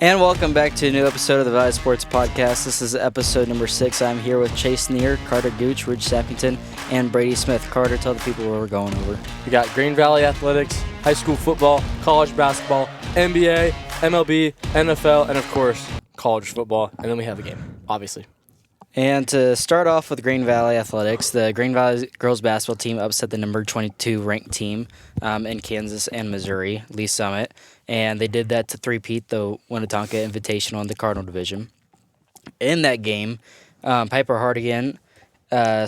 And welcome back to a new episode of the Valley Sports Podcast. This is episode number 6. I'm here with Chase Neer, Carter Gooch, Ridge Sappington, and Brady Smith. Carter, tell the people where we're going over. We got Green Valley Athletics, high school football, college basketball, NBA, MLB, NFL, and of course, college football. And then we have a game, obviously. And to start off with Green Valley Athletics, the Green Valley girls basketball team upset the number 22 ranked team in Kansas and Missouri, Lee Summit. And they did that to three-peat the Winnetonka Invitational in the Cardinal Division. In that game, Piper Hardigan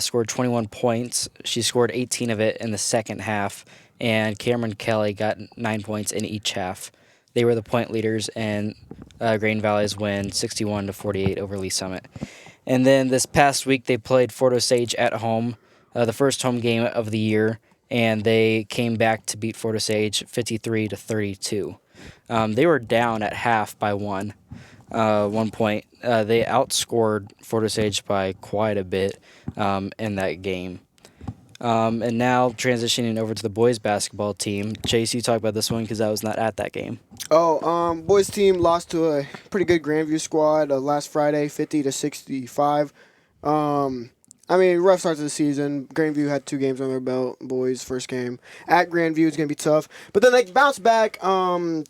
scored 21 points. She scored 18 of it in the second half, and Cameron Kelly got 9 points in each half. They were the point leaders, and Green Valley's win 61-48 over Lee Summit. And then this past week, they played Fort Osage at home, the first home game of the year, and they came back to beat Fort Osage 53-32. They were down at half by 1 point. They outscored Fort Osage by quite a bit in that game. And now transitioning over to the boys basketball team. Chase, you talk about this one because I was not at that game. Boys team lost to a pretty good Grandview squad last Friday, 50-65. Rough start to the season. Grandview had 2 games on their belt. Boys first game at Grandview is going to be tough. But then they bounced back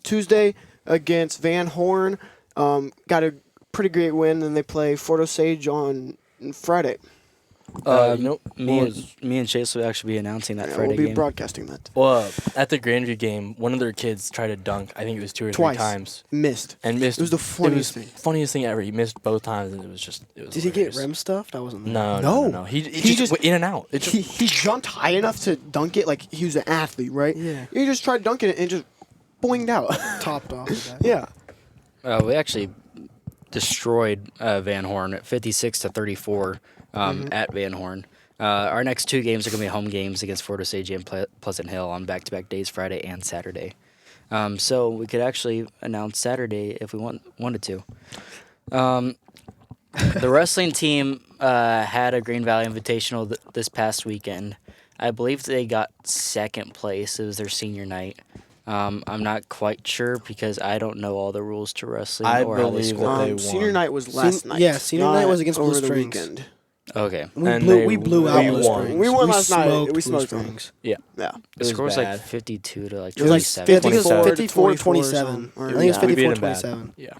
Tuesday against Van Horn. Got a pretty great win. Then they play Fort Osage on Friday. Me and Chase will actually be announcing that Friday game. We'll be broadcasting that. Well, at the Grandview game, one of their kids tried to dunk. I think it was 2 or 3 times. Missed. And missed. It was the funniest thing. Funniest thing ever. He missed both times, and it was Did he get rim stuffed? I wasn't there. No. He just went in and out. He jumped high enough to dunk it like he was an athlete, right? Yeah. He just tried dunking it and just boinged out. Topped off. Yeah. We actually destroyed Van Horn at 56-34 at Van Horn. Our next 2 games are going to be home games against Fort Osage and Pleasant Hill on back-to-back days, Friday and Saturday. So we could actually announce Saturday if we wanted to. The wrestling team had a Green Valley Invitational this past weekend. I believe they got second place. It was their senior night. I'm not quite sure because I don't know all the rules to wrestling or how they score. Senior night was last night. Yeah, senior night was against Blue over the Strings. weekend. Okay. We blew out Blue Strings. We won last night. We Blue smoked Strings. Yeah. The score was like 52 to like It was 27. 54-27. I think it was 54-27. Yeah.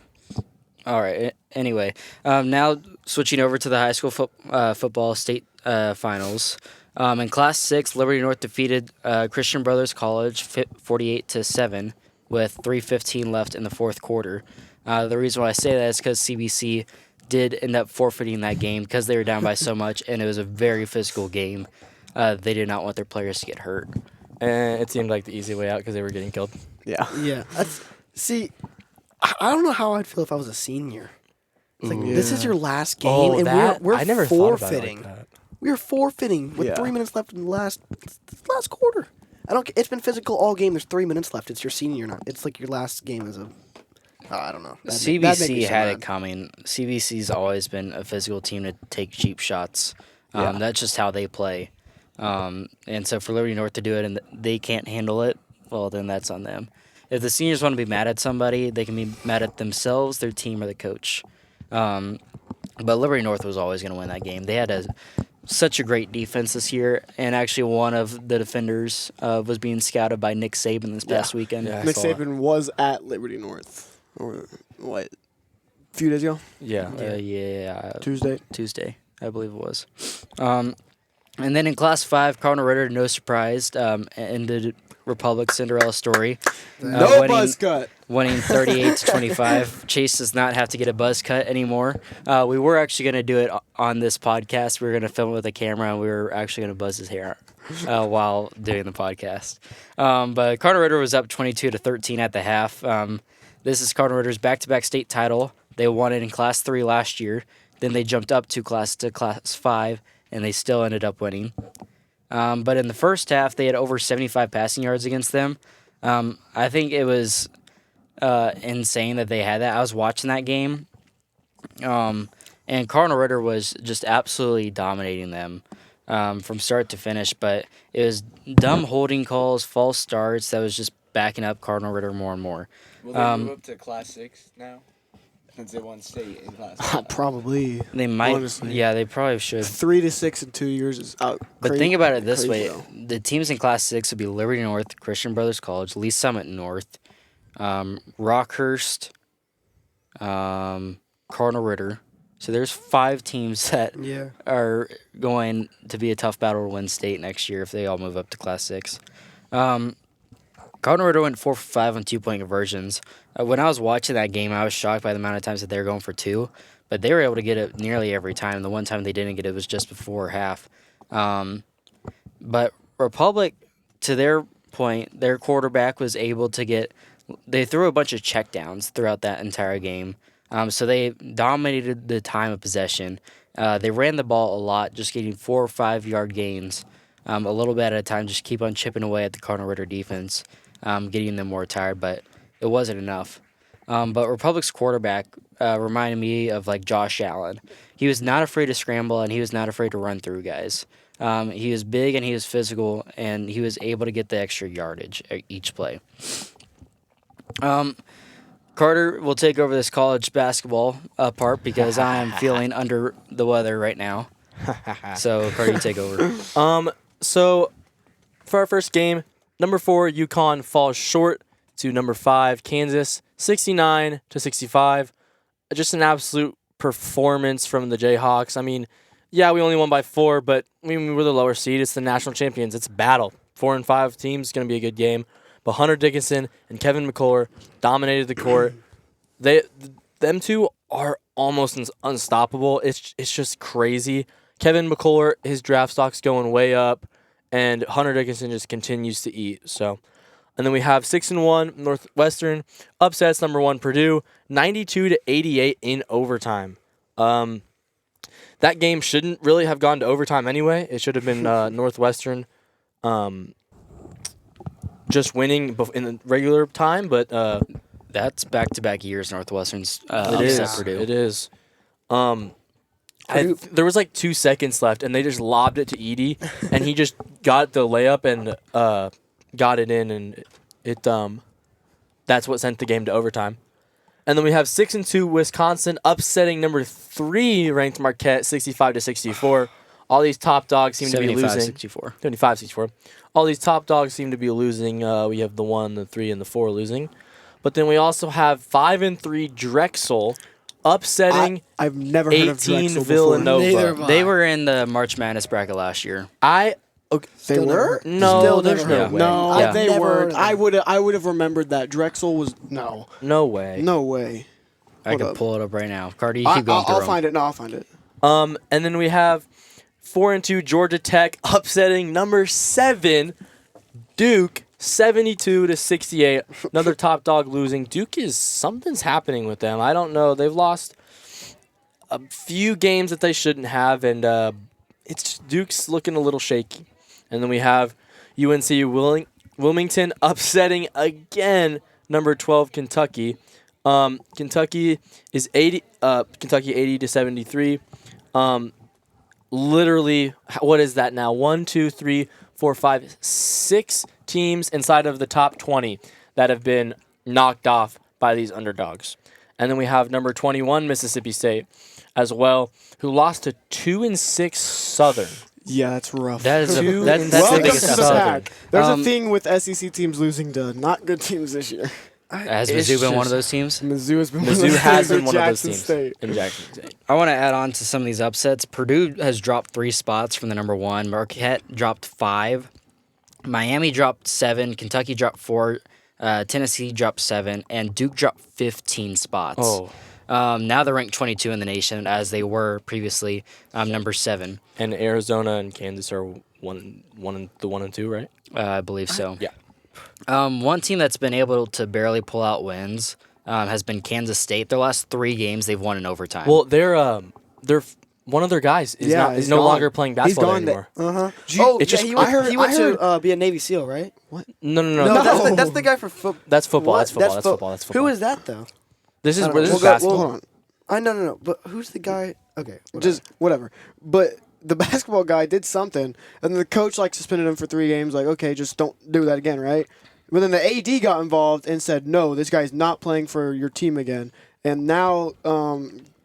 All right. Anyway, now switching over to the high school football state finals. In Class 6, Liberty North defeated Christian Brothers College 48-7 with 3:15 left in the fourth quarter. The reason why I say that is because CBC did end up forfeiting that game because they were down by so much, and it was a very physical game. They did not want their players to get hurt. And it seemed like the easy way out because they were getting killed. Yeah. Yeah. I don't know how I'd feel if I was a senior. It's like, this is your last game, and we're I never forfeiting. Thought about it like that. We're forfeiting with 3 minutes left in the last quarter. It's been physical all game. There's 3 minutes left. It's your senior night. It's like your last game as a. I don't know. CBC had it coming. CBC's always been a physical team to take cheap shots. That's just how they play. And so for Liberty North to do it and they can't handle it, well, then that's on them. If the seniors want to be mad at somebody, they can be mad at themselves, their team, or the coach. But Liberty North was always going to win that game. They had such a great defense this year, and actually one of the defenders was being scouted by Nick Saban this past weekend. Yeah, Nick Saban was at Liberty North. Or what? A few days ago? Yeah. Tuesday, I believe it was. And then in Class 5, Cardinal Ritter, no surprise, ended Republic Cinderella story. Buzz cut. Winning 38-25. Chase does not have to get a buzz cut anymore. We were actually going to do it on this podcast. We were going to film it with a camera, and we were actually going to buzz his hair while doing the podcast. But Cardinal Ritter was up 22-13 at the half. This is Cardinal Ritter's back-to-back state title. They won it in Class 3 last year. Then they jumped up to Class 5, and they still ended up winning. But in the first half, they had over 75 passing yards against them. I think it was insane that they had that. I was watching that game, and Cardinal Ritter was just absolutely dominating them from start to finish. But it was dumb holding calls, false starts that was just backing up Cardinal Ritter more and more. Will they move up to Class 6 now? Since they won state in Class 5. Probably. They might. Honestly. Yeah, they probably should. 3 to 6 in 2 years is out. But think about it this way: though. the teams in Class 6 would be Liberty North, Christian Brothers College, Lee Summit North, Rockhurst, Cardinal Ritter. So there's 5 teams that are going to be a tough battle to win state next year if they all move up to Class 6. Cardinal Ritter went 4 for 5 on 2-point conversions. When I was watching that game, I was shocked by the amount of times that they were going for 2, but they were able to get it nearly every time. The one time they didn't get it was just before half. But Republic, to their point, their quarterback was able to get. They threw a bunch of checkdowns throughout that entire game. So they dominated the time of possession. They ran the ball a lot, just getting 4 or 5 yard gains, a little bit at a time, just keep on chipping away at the Cardinal Ritter defense, getting them more tired, but it wasn't enough. But Republic's quarterback reminded me of like Josh Allen. He was not afraid to scramble, and he was not afraid to run through guys. He was big and he was physical, and he was able to get the extra yardage each play. Carter will take over this college basketball part because I am feeling under the weather right now. So, Carter, you take over. So, for our first game, number 4, UConn falls short to number 5, Kansas, 69-65. Just an absolute performance from the Jayhawks. I mean, yeah, we only won by 4, but we were the lower seed. It's the national champions. It's a battle. 4 and 5 teams, going to be a good game. But Hunter Dickinson and Kevin McCullough dominated the court. Them two are almost unstoppable. It's just crazy. Kevin McCullough, his draft stock's going way up, and Hunter Dickinson just continues to eat. So, and then we have 6-1 Northwestern upsets number 1 Purdue, 92-88 in overtime. That game shouldn't really have gone to overtime anyway. It should have been Northwestern. Just winning in the regular time, but that's back-to-back years Northwestern's Purdue. It is. There was like 2 seconds left, and they just lobbed it to Edie, and he just got the layup and got it in, and that's what sent the game to overtime. And then we have 6-2 Wisconsin upsetting number 3 ranked Marquette 65-64. All these top dogs seem to be losing. 75-64. All these top dogs seem to be losing. We have the 1, the 3, and the 4 losing. But then we also have 5-3 Drexel upsetting I've never heard of 18 Drexel Villanova. They were in the March Madness bracket last year. They were? No, Still there's never no heard. way. No, Yeah. they Never heard weren't. of them. I would have remembered that. Drexel was no. No way. No way. I Hold can up. pull it up right now. Carter, you keep going through I'll them. find it. No, I'll find it. And then we have 4-2 Georgia Tech upsetting number 7 Duke 72-68. Another top dog losing. Duke something's happening with them. I don't know. They've lost a few games that they shouldn't have, and Duke's looking a little shaky. And then we have UNC Wilmington upsetting again number 12 Kentucky. Kentucky is 80-73. Literally, what is that now? 1, 2, 3, 4, 5, 6 teams inside of the top 20 that have been knocked off by these underdogs. And then we have number 21 Mississippi State as well, who lost to 2-6 Southern. Yeah, that's rough. That is that's the Welcome biggest to the upset. pack. There's a thing with SEC teams losing to not good teams this year. Has It's Mizzou been one just- of those teams? Mizzou has been Mizzou has been with one of those Jackson teams State. in Jackson State. I want to add on to some of these upsets. Purdue has dropped 3 spots from the number 1. Marquette dropped 5. Miami dropped 7. Kentucky dropped 4. Tennessee dropped 7. And Duke dropped 15 spots. Oh. Now they're ranked 22 in the nation, as they were previously number 7. And Arizona and Kansas are one and 2, right? I believe so. Yeah. One team that's been able to barely pull out wins has been Kansas State. Their last 3 games, they've won in overtime. Well, they're one of their guys is he's no gone. longer playing basketball He's there gone. anymore. Oh, It's yeah, just- he went, I heard- he went I heard- to be a Navy SEAL, right? No. No, that's the guy for football. That's football. That's football. Who is that, though? This is I don't know. this is We'll go- basketball. Hold on. No. But who's the guy? Okay. Whatever. Just whatever. But the basketball guy did something, and the coach suspended him for 3 games. Like, okay, just don't do that again, right? But then the AD got involved and said, no, this guy's not playing for your team again. And now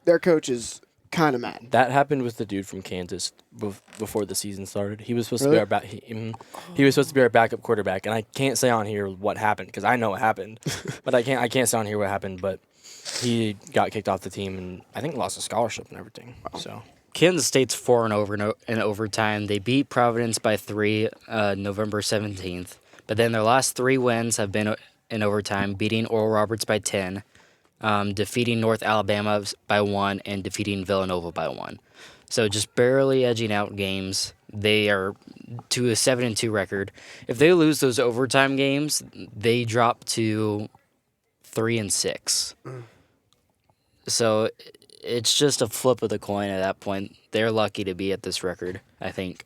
their coach is kind of mad. That happened with the dude from Kansas before the season started. He was supposed Really? to be our he was supposed to be our backup quarterback, and I can't say on here what happened because I know what happened, but I can't say on here what happened. But he got kicked off the team and I think lost a scholarship and everything. So Kansas State's 4-0 in overtime. They beat Providence by 3 November 17th. But then their last 3 wins have been in overtime, beating Oral Roberts by 10, defeating North Alabama by 1, and defeating Villanova by 1. So just barely edging out games. They are to a 7-2 record. If they lose those overtime games, they drop to 3-6. So it's just a flip of the coin at that point. They're lucky to be at this record, I think.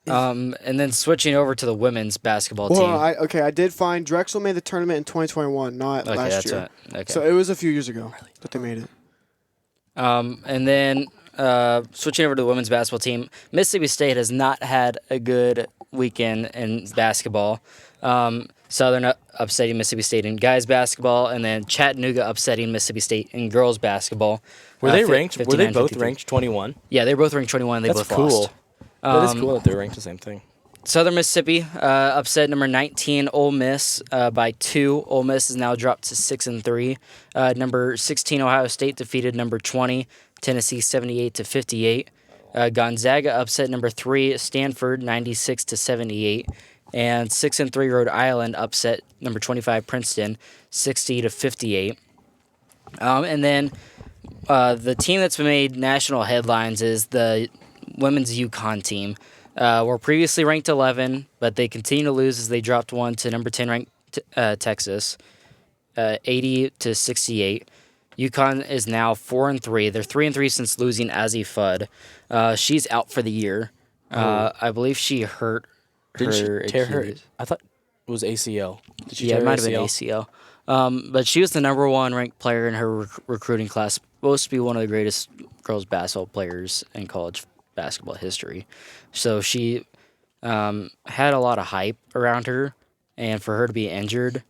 And then switching over to the women's basketball team. I did find Drexel made the tournament in 2021, not last year. Okay. So it was a few years ago that they made it. And then switching over to the women's basketball team, Mississippi State has not had a good weekend in basketball. Southern upsetting Mississippi State in guys basketball, and then Chattanooga upsetting Mississippi State in girls basketball. were they ranked? Were they both 59-53. ranked 21? Yeah, they were both ranked 21. They That's both cool. lost. That is cool that they're ranked the same thing. Southern Mississippi upset number 19 Ole Miss by 2. Ole Miss is now dropped to 6-3. Number 16 Ohio State defeated number 20 Tennessee 78-58. Gonzaga upset number 3 Stanford 96-78. And 6-3 Rhode Island upset number 25 Princeton 60-58. And then the team that's made national headlines is the women's UConn team. Were previously ranked 11, but they continue to lose as they dropped 1 to number 10 ranked Texas, 80-68. UConn is now 4-3. They're 3-3 since losing Azzy Fudd. She's out for the year. I believe she hurt Did she her tear her? Achilles. I thought it was ACL. Did she Yeah, tear it her might have been ACL. But she was the number 1 ranked player in her recruiting class. Supposed to be one of the greatest girls basketball players in college basketball history. So she had a lot of hype around her, and for her to be injured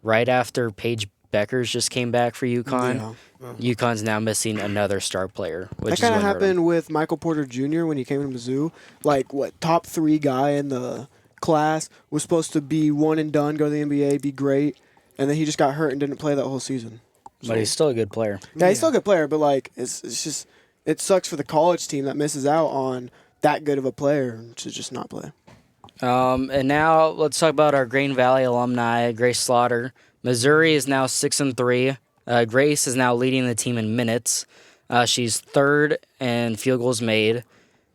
right after Paige Beckers just came back for UConn, UConn's now missing another star player. Which That kind of is what hurt 'em. happened with Michael Porter Jr. when he came to Mizzou. Like, top 3 guy in the class, was supposed to be one and done, go to the NBA, be great, and then he just got hurt and didn't play that whole season. But he's still a good player. Yeah, he's still a good player, but like it's just it sucks for the college team that misses out on that good of a player to just not play. And now let's talk about our Green Valley alumni, Grace Slaughter. Missouri is now 6-3. Grace is now leading the team in minutes. She's 3rd in field goals made.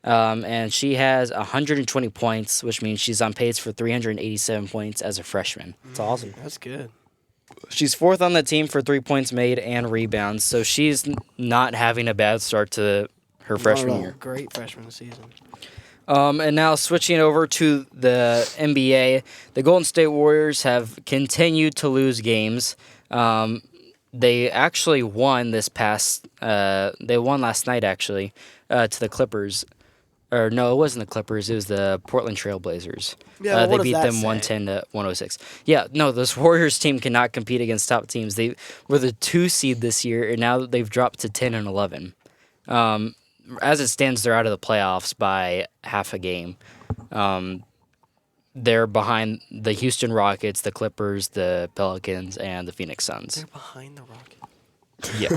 And she has 120 points, which means she's on pace for 387 points as a freshman. That's awesome. That's good. She's 4th on the team for 3 points made and rebounds, so she's not having a bad start to her freshman year. Great freshman season. And now switching over to the NBA, the Golden State Warriors have continued to lose games. They actually won this past. They won last night actually to the Clippers. Or no, it wasn't the Clippers. It was the Portland Trailblazers. Yeah, they beat them 110-106. Yeah, no, this Warriors team cannot compete against top teams. They were the 2 seed this year, and now they've dropped to 10-11. As it stands, they're out of the playoffs by half a game. They're behind the Houston Rockets, the Clippers, the Pelicans, and the Phoenix Suns. They're behind the Rockets. Yeah.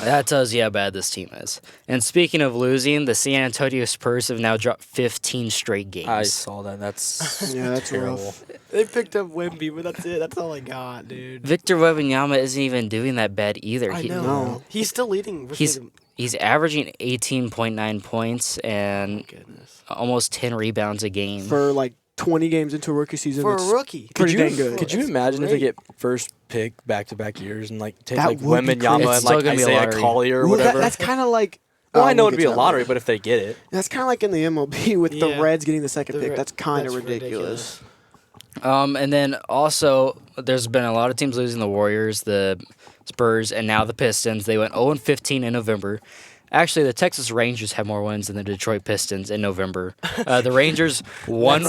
That tells you how bad this team is. And speaking of losing, the San Antonio Spurs have now dropped 15 straight games. I saw that. That's That's terrible. rough. They picked up Wemby, but that's it. That's all I got, dude. Victor Wembanyama isn't even doing that bad either. I know. No. He's still leading. He's averaging 18.9 points and Goodness. almost 10 rebounds a game. For like 20 games into a rookie season. For a it's rookie. pretty dang good. Could you It's imagine if they great. get first pick back-to-back years and like take That like would be Wembanyama crazy. It's and still like gonna be a Isaiah lottery. Collier or Well, whatever? that's kind of like. well, I know we'll it'd get be to a that lottery, later. but if they get it, That's kind of like in the MLB with the Yeah. Reds getting the second The pick. Re- That's kind of that's ridiculous. And then also, there's been a lot of teams losing: the Warriors, the Spurs, and now the Pistons. They went 0-15 in November. Actually, the Texas Rangers have more wins than the Detroit Pistons in November. The Rangers one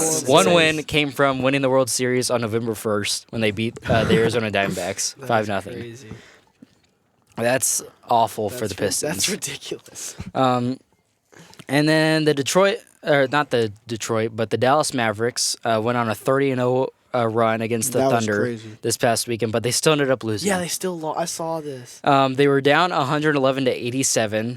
win came from winning the World Series on November 1st when they beat the Arizona Diamondbacks 5-0. Crazy. That's awful for the Pistons. That's ridiculous. And then the Dallas Mavericks went on a 30-0 run against the That was Thunder crazy. this past weekend, but they still ended up losing. Yeah, they still lost. I saw this. They were down 111 to 87,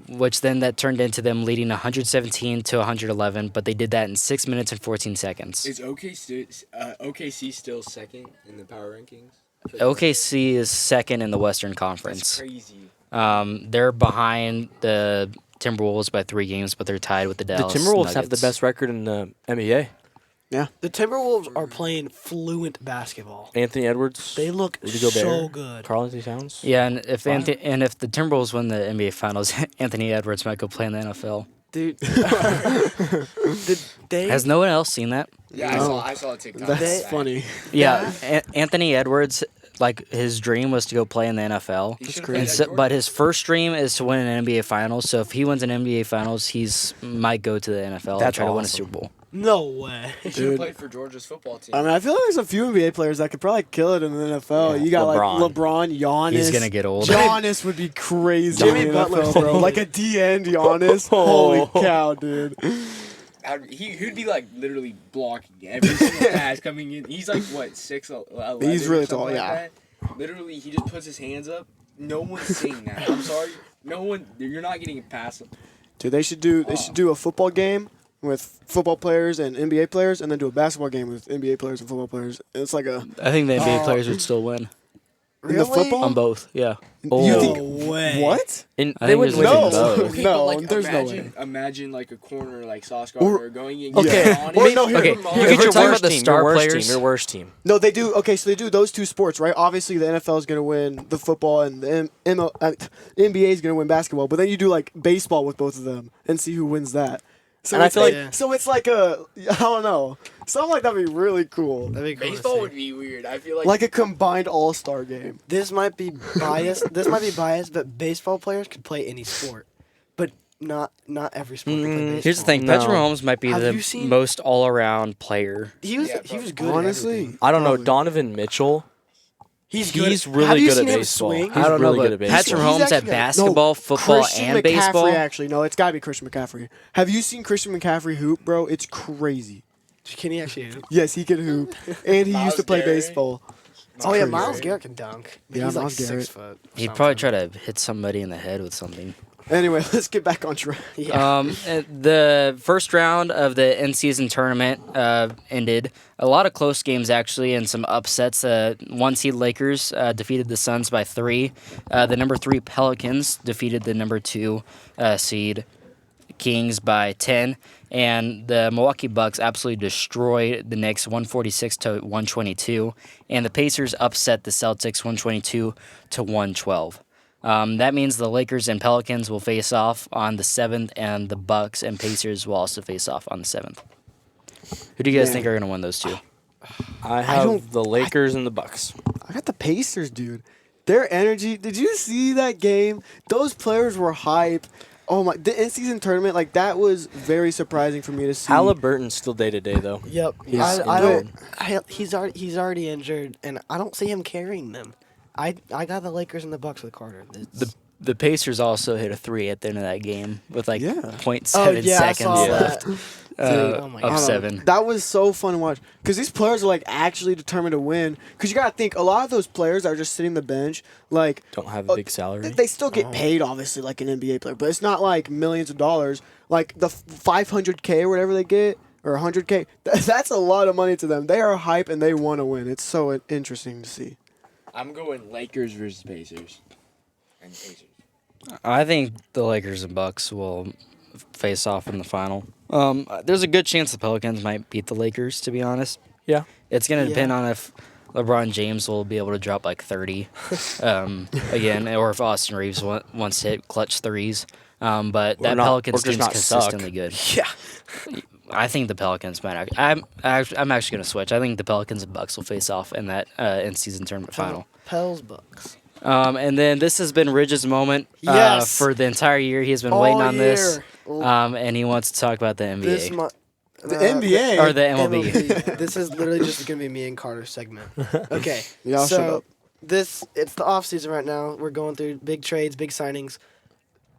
which then that turned into them leading 117 to 111, but they did that in 6 minutes and 14 seconds. Is OKC still second in the power rankings? OKC is second in the Western Conference. That's crazy. They're behind the Timberwolves by 3 games, but they're tied with the Dallas The Timberwolves have the Nuggets. best record in the NBA. The Timberwolves are playing fluent basketball. Anthony Edwards, They look Rudy Gobert, so good. Karl Anthony Towns. Yeah, and if the Timberwolves win the NBA Finals, Anthony Edwards might go play in the NFL. Dude, they Has no one else seen that? Yeah, No. I saw a TikTok. That's funny. Yeah, Anthony Edwards, like his dream was to go play in the NFL. But his first dream is to win an NBA Finals. So if he wins an NBA Finals, he's might go to the NFL and That's try to win a awesome. Super Bowl. no way. He should Dude. have played for Georgia's football team. I mean, I feel like there's a few NBA players that could probably kill it in the NFL. Yeah. You got LeBron. like LeBron, Giannis. He's gonna get old. Giannis would be crazy Jimmy in the Butler. NFL, bro. Like a D-end Giannis. Holy cow, dude. He'd be like literally blocking every single pass coming in. He's like what 6'11". He's really or something tall, like yeah. that. Literally, he just puts his hands up. No one's seeing that. I'm sorry. No one. You're not getting past him. Dude, they should do a football game with football players and NBA players, and then do a basketball game with NBA players and football players. And it's like a I think the NBA players would still win in the football. on both. Yeah. You think way. what? And I they think would it's win no. both. Okay, No, but like, there's no way. Imagine like a corner like Sauce Or- Gardner going in. Okay, getting on or it. no, here- Okay, Come on. you If get we're your talking worst about the team, star your worst players. team. Your worst team. No, they do. Okay, so they do those two sports, right? Obviously, the NFL is going to win the football, and the NBA is going to win basketball. But then you do like baseball with both of them and see who wins that. So And I it's feel like, like- so it's like I don't know, something like that'd be really cool, That'd be cool to Baseball see. would be weird. I feel like like a combined all-star game. This might be biased. But baseball players could play any sport, but not every sport can play baseball. Here's the thing: No. Patrick Mahomes might be Have the you seen- most all-around player. He was Yeah, he was but good. at Honestly, everything. I don't know. Probably. Donovan Mitchell. He's He's good. really Have you good seen at him baseball. swing? He's I don't know, really good but at Patrick baseball. He's Mahomes at actually got- basketball, football, Christian and McCaffrey, baseball. actually, no, it's got to be Christian McCaffrey. Have you seen Christian McCaffrey hoop, bro? It's crazy. Can he actually? Yes, he can hoop, and he used to play Miles Garrett. baseball. Oh yeah, crazy. Miles Garrett can dunk. Yeah, He's like Miles 6 Garrett. foot. He'd probably try to hit somebody in the head with something. Anyway, let's get back on track. Yeah. The first round of the in-season tournament ended. A lot of close games, actually, and some upsets. One seed Lakers defeated the Suns by 3. The number 3 Pelicans defeated the number 2 seed Kings by 10. And the Milwaukee Bucks absolutely destroyed the Knicks 146 to 122. And the Pacers upset the Celtics 122 to 112. That means the Lakers and Pelicans will face off on the 7th, and the Bucks and Pacers will also face off on the 7th. Who do you guys Man. think are going to win those two? I don't- have the Lakers and the Bucks. I got the Pacers, dude. Their energy. Did you see that game? Those players were hype. Oh my! The in-season tournament, like that was very surprising for me to see. Halliburton's still day to day though. Yep. He's I don't. injured. He's already injured, and I don't see him carrying them. I got the Lakers and the Bucks with Carter. The Pacers also hit a 3 at the end of that game with like Yeah. 0.7 I seconds saw left that. Oh my of I don't know. 7. That was so fun to watch because these players are like actually determined to win. Because you gotta think a lot of those players are just sitting the bench, like Don't have a big salary. they still get paid obviously like an NBA player, but it's not like millions of dollars. Like the 500K or whatever they get or 100K, that's a lot of money to them. They are hype and they want to win. It's so interesting to see. I'm going Lakers versus Pacers. And Pacers. I think the Lakers and Bucks will face off in the final. There's a good chance the Pelicans might beat the Lakers, to be honest. Yeah. It's going to depend on if LeBron James will be able to drop like 30 again, or if Austin Reeves wants to hit clutch threes. But that Pelicans team's consistently good. Yeah. I think the Pelicans might. I'm actually going to switch. I think the Pelicans and Bucks will face off in that in-season tournament final. Pels Bucks. And then this has been Ridge's moment Yes. for the entire year. He has been All waiting on this, year. and he wants to talk about the NBA. The NBA or the MLB. This is literally just gonna be me and Carter's segment. Okay. Y'all shut so up. it's the off season right now. We're going through big trades, big signings.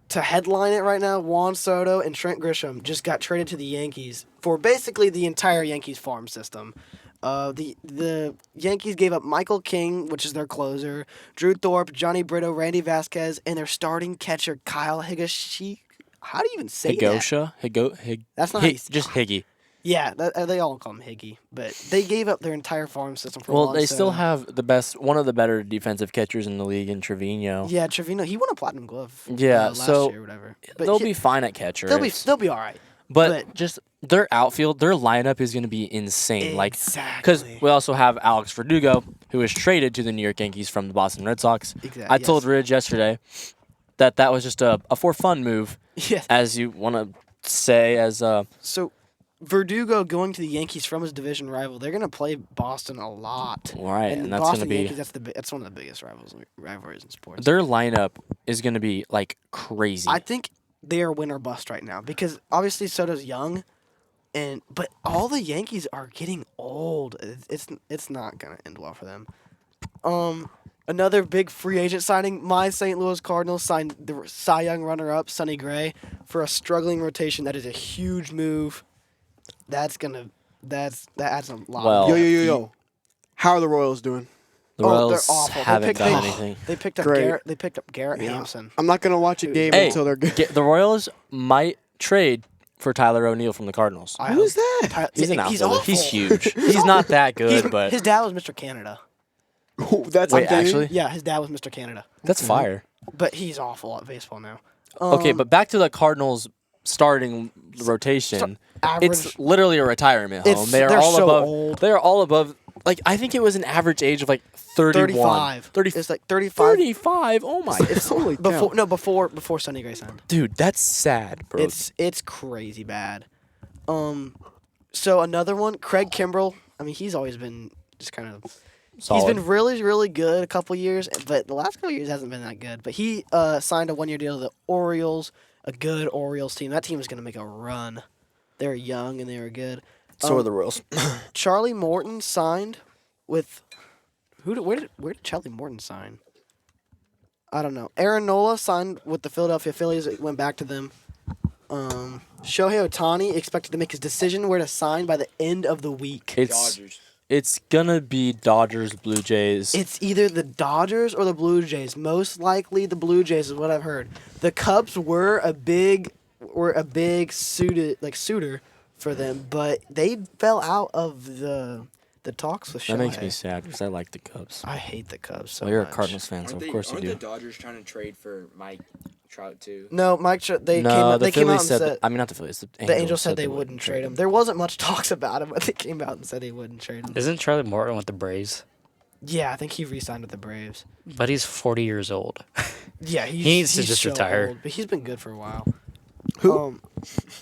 To headline it right now, Juan Soto and Trent Grisham just got traded to the Yankees for basically the entire Yankees farm system. The Yankees gave up Michael King, which is their closer, Drew Thorpe, Johnny Brito, Randy Vasquez, and their starting catcher Kyle Higashi. How do you even say that? Higosha? That's not how you say- Just Higgy. Yeah, they all call him Higgy, but they gave up their entire farm system for Well, Juan they still Soto. have one of the better defensive catchers in the league in Trevino. Yeah, Trevino, he won a platinum glove. Yeah, last so year or whatever. But They'll be fine at catcher. they'll be all right. But just their outfield, their lineup is going to be insane. Because Exactly. we also have Alex Verdugo, who was traded to the New York Yankees from the Boston Red Sox. Exactly. I told Ridge yesterday that was just a for fun move, Yes. as you want to say, So Verdugo going to the Yankees from his division rival, they're gonna play Boston a lot. right, and that's Boston going to be Yankees, that's one of the biggest rivalries in sports. their lineup is going to be like crazy. I think they are win or bust right now because obviously Soto's young, but all the Yankees are getting old. It's not gonna end well for them. Another big free agent signing, my St. Louis Cardinals signed the Cy Young runner-up Sonny Gray for a struggling rotation. That is a huge move. That adds a lot. Well, Yo. How are the Royals doing? the they're Royals awful. haven't done anything. They picked up Great. Garrett. They picked up Garrett Yeah. Hampson. I'm not gonna watch a game Hey, until they're good. The Royals might trade for Tyler O'Neill from the Cardinals. Who's that? He's an He's outfielder. awful. He's huge. He's not that good, but His dad was Mr. Canada. Oh, that's Wait, a thing? actually? Yeah, his dad was Mr. Canada, that's fire. but he's awful at baseball now. Okay, but back to the Cardinals starting rotation. Average. It's literally a retirement home. It's- They are they're all so above. old. They are all above. Like I think it was an average age of like 31. 35. It's like 35. 35. Oh my! It's Holy before cow. before Sonny Gray signed. Dude, that's sad, bro. It's crazy bad. So another one, Craig Kimbrell. I mean, he's always been just kind of. Solid. He's been really, really good a couple years, but the last couple years hasn't been that good. But he signed a one-year deal to the Orioles, a good Orioles team. That team is going to make a run. They're young and they were good. So are the Royals. Charlie Morton signed with where did Charlie Morton sign? I don't know. Aaron Nola signed with the Philadelphia Phillies. It went back to them. Shohei Ohtani expected to make his decision where to sign by the end of the week. It's gonna be Dodgers, Blue Jays. It's either the Dodgers or the Blue Jays. Most likely the Blue Jays is what I've heard. The Cubs were a big suitor for them, but they fell out of the talks with Shohei. That makes me sad because I like the Cubs. I hate the Cubs so Well, you're a much. Cardinals fan, so of course you Aren't do. the Dodgers trying to trade for Mike Trout too? No, Mike. They No, came the out and Phillies said I mean, not the Phillies. The the Angels said they wouldn't trade him. There wasn't much talks about him, but they came out and said they wouldn't trade him. Isn't Charlie Morton with the Braves? Yeah, I think he re-signed with the Braves. But he's 40 years old. Yeah, He needs to he's just so retire. old, but he's been good for a while. Who?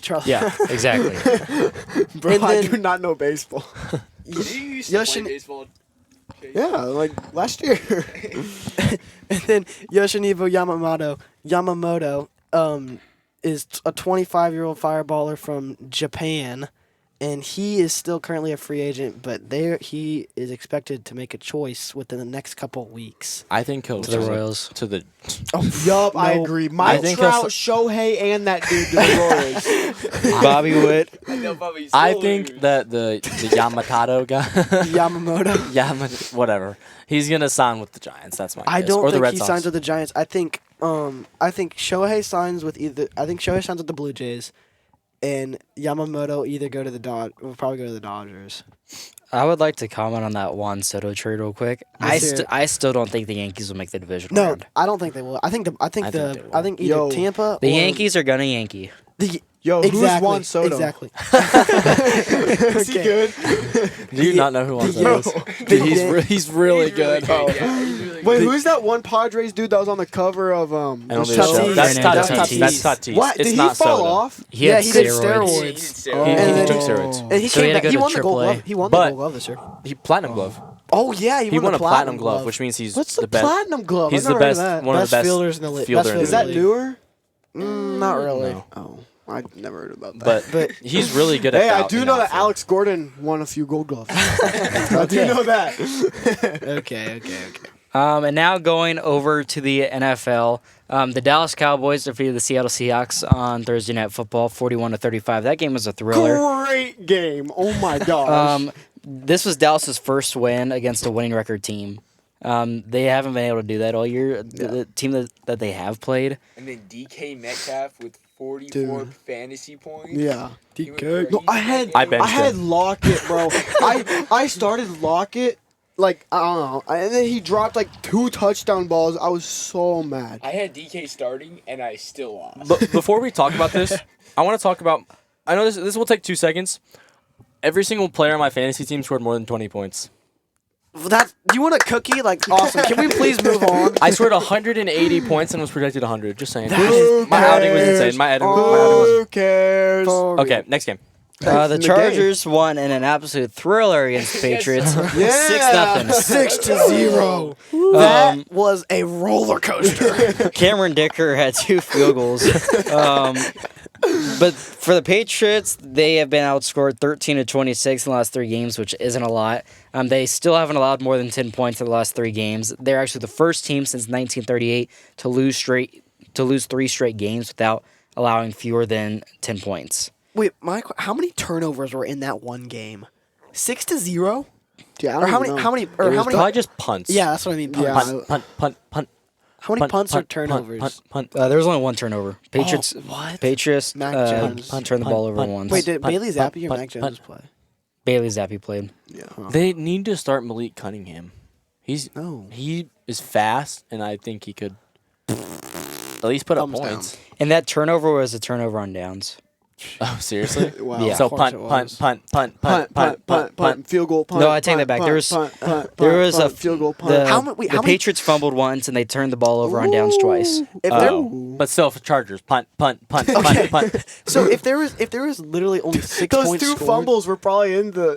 Charlie. Yeah, exactly. Bro, And I then- do not know baseball. You used to Yoshin- play baseball. Yeah, like last year. And then Yoshinobu Yamamoto is a 25-year-old fireballer from Japan, and he is still currently a free agent, but he is expected to make a choice within the next couple weeks. I think he'll To the Royals. To the Yup, I No, agree. Mike think Trout, he'll Shohei, and that dude to the Royals. Bobby Wood. I think that the Yamamoto guy, Yamamoto. whatever, he's gonna sign with the Giants. That's my I guess. don't or the think Red he Sox. signs with the Giants. I think Shohei signs with the Blue Jays, and Yamamoto either go to will probably go to the Dodgers. I would like to comment on that Juan Soto trade real quick. Let's hear it. I still don't think the Yankees will make the division No, round. I don't think they will. I think think they will. either Yo, Tampa The or Yankees are gonna Yankee. Yo, exactly, who's Juan Soto? Exactly. Is he good? Do you not know who Juan No. Soto is? Dude, he's really good. Wait, who's that one Padres dude that was on the cover of MLB the Show. show? That's Fernando Tatis. Tatis. That's Tatis. What? It's Did not he fall Soto. off? He had he did steroids. steroids. Oh. He And took then- steroids. And he So he came had to back. go to He won the Gold AAA. Glove. He won the But- Gold Glove this year. He platinum glove. Oh yeah, He won a platinum glove, which means he's What's the the best. platinum glove? He's I've the never heard of best. that. One of the best fielders in the league. fielder in the Is that league. newer? Not really. No. Oh, I never heard about that. But he's really good at Hey, I the do know that outfield. Alex Gordon won a few Gold Gloves. I do know that. Okay. And now going over to the NFL, the Dallas Cowboys defeated the Seattle Seahawks on Thursday Night Football, 41-35. That game was a thriller. Great game. Oh my gosh. This was Dallas's first win against a winning record team. They haven't been able to do that all year. The team that they have played. And then DK Metcalf with 44 Dude. fantasy points. Yeah. He went crazy. No, I benched had him. Lockett, bro. I started Lockett, like, I don't know. And then he dropped like 2 touchdown balls. I was so mad. I had DK starting, and I still lost. But before we talk about this, I want to talk about. I know this will take 2 seconds. Every single player on my fantasy team scored more than 20 points. You want a cookie? Like, awesome. Can we please move on? I scored 180 points and was projected 100. Just saying. Who My outing was cares? insane. My outing was. Who cares? Okay, next game. The the Chargers won in an absolute thriller against the Patriots, Yeah. 6-0. 6-0. That was a roller coaster. Cameron Dicker had 2 field goals. But for the Patriots, they have been outscored 13-26 in the last 3 games, which isn't a lot. They still haven't allowed more than 10 points in the last 3 games. They're actually the first team since 1938 to lose 3 straight games without allowing fewer than 10 points. Wait, how many turnovers were in that one game? 6-0? Yeah, I Or don't how even many? know. How many? It Or was how many? probably just punts. Yeah, that's what I mean. Punts. Yeah. Punt. How many punts or turnovers? Punt. There was only 1 turnover. Patriots. what? Patriots Mac Jones. turned the ball over once. Wait, did punt, Bailey punt, Zappi or punt, Mac Jones punt. play? Bailey Zappi played. Yeah. They need to start Malik Cunningham. He is fast, and I think he could at least put up Thumbs down. points. And that turnover was a turnover on downs. Oh, seriously? Wow. Yeah. So Of course it punt. Field goal, punt. No, I take that back. There was a field goal, punt. The, How many- the Patriots fumbled once and they turned the ball over on downs twice. If there, But still, for Chargers, punt. so if there was literally only 6 Those points 2 scored, fumbles were probably in the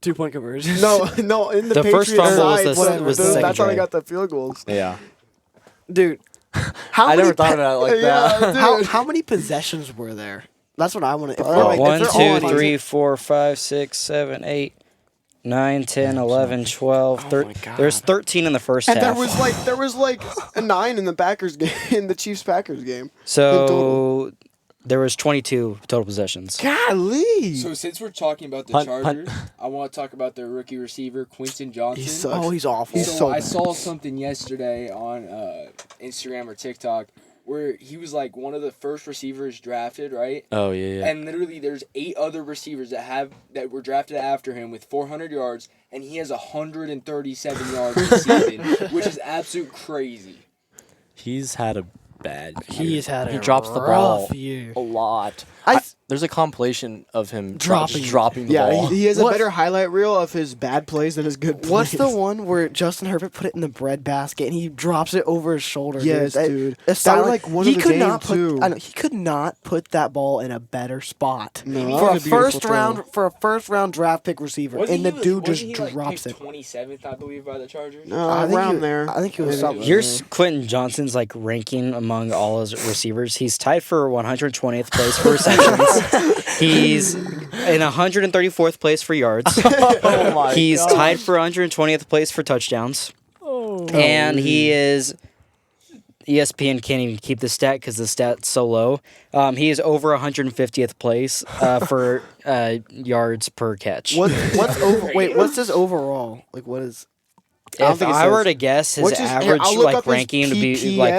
2-point conversion. no in the The Patriots first fumble was side, the- whatever. was the second That's how they drive. got the field goals. Yeah. dude. How I many never thought about it like Yeah, that. dude. how many possessions were there? That's what I want to. Oh, 1, if they're all 2, on- 3, 4, 5, 6, 7, 8, 9, 10, 11, 12, 13. God. There's 13 in the first And half. there was like a 9 in the Packers game, in the Chiefs Packers game. So there was 22 total possessions. Golly. So since we're talking about the Punt. Chargers, I want to talk about their rookie receiver, Quinton Johnson. He sucks. Oh, he's awful. He's So so I bad. saw something yesterday on Instagram or TikTok where he was like one of the first receivers drafted, right? Oh, yeah. And literally, there's 8 other receivers that were drafted after him with 400 yards, and he has 137 yards receiving, which is absolute crazy. He's had a bad year. He's had He a drops the ball rough year. a lot. I- There's a compilation of him Dropping. just dropping the Yeah, ball. he has a What- better highlight reel of his bad plays than his good plays. What's the one where Justin Herbert put it in the bread basket and he drops it over his shoulder? Yes, That- dude. that's That was silent. like one he of the could game, not put. too. I know he could not put that ball in a better spot No. for That a was a beautiful first throw. round draft pick receiver, and the dude just drops it. 27th, I believe, by the Chargers. No, I think around he- there. I think he was Maybe. something. Here's Quentin Johnson's like ranking among all his receivers. He's tied for 120th place for receptions. He's in 134th place for yards. Oh my He's God. tied for 120th place for touchdowns. And he is ESPN can't even keep the stat because the stat's so low. He is over 150th place for yards per catch. What's over? Wait, what's his overall? Like, what is? don't If think it I were says- to guess, his What's his- here, average I'll look up his ranking would be PPF, like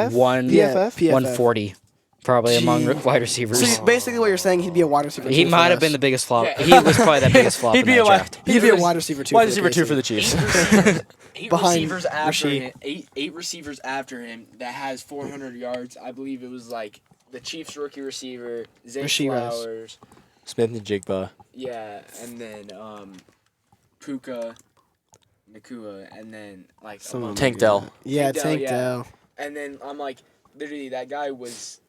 PFF? 140, probably among Jeez. wide receivers. So basically, what you're saying, he'd be a wide receiver. He two might for have been us. the biggest flop. Yeah. He was probably that biggest flop He'd in be that a wide. draft. He'd be a wide receiver two. Wide for the receiver 2 KC. for the Chiefs. 8 Behind receivers after Rasheed. him. Eight receivers after him that has 400 yards. I believe it was like the Chiefs rookie receiver, Zay Rasheed Rice. Flowers. Smith and Jigba. Yeah, and then Puka, Nakua, and then like Someone- Tank Dell. Yeah, Tank Tank Dell, Dell. And then I'm like, literally, that guy was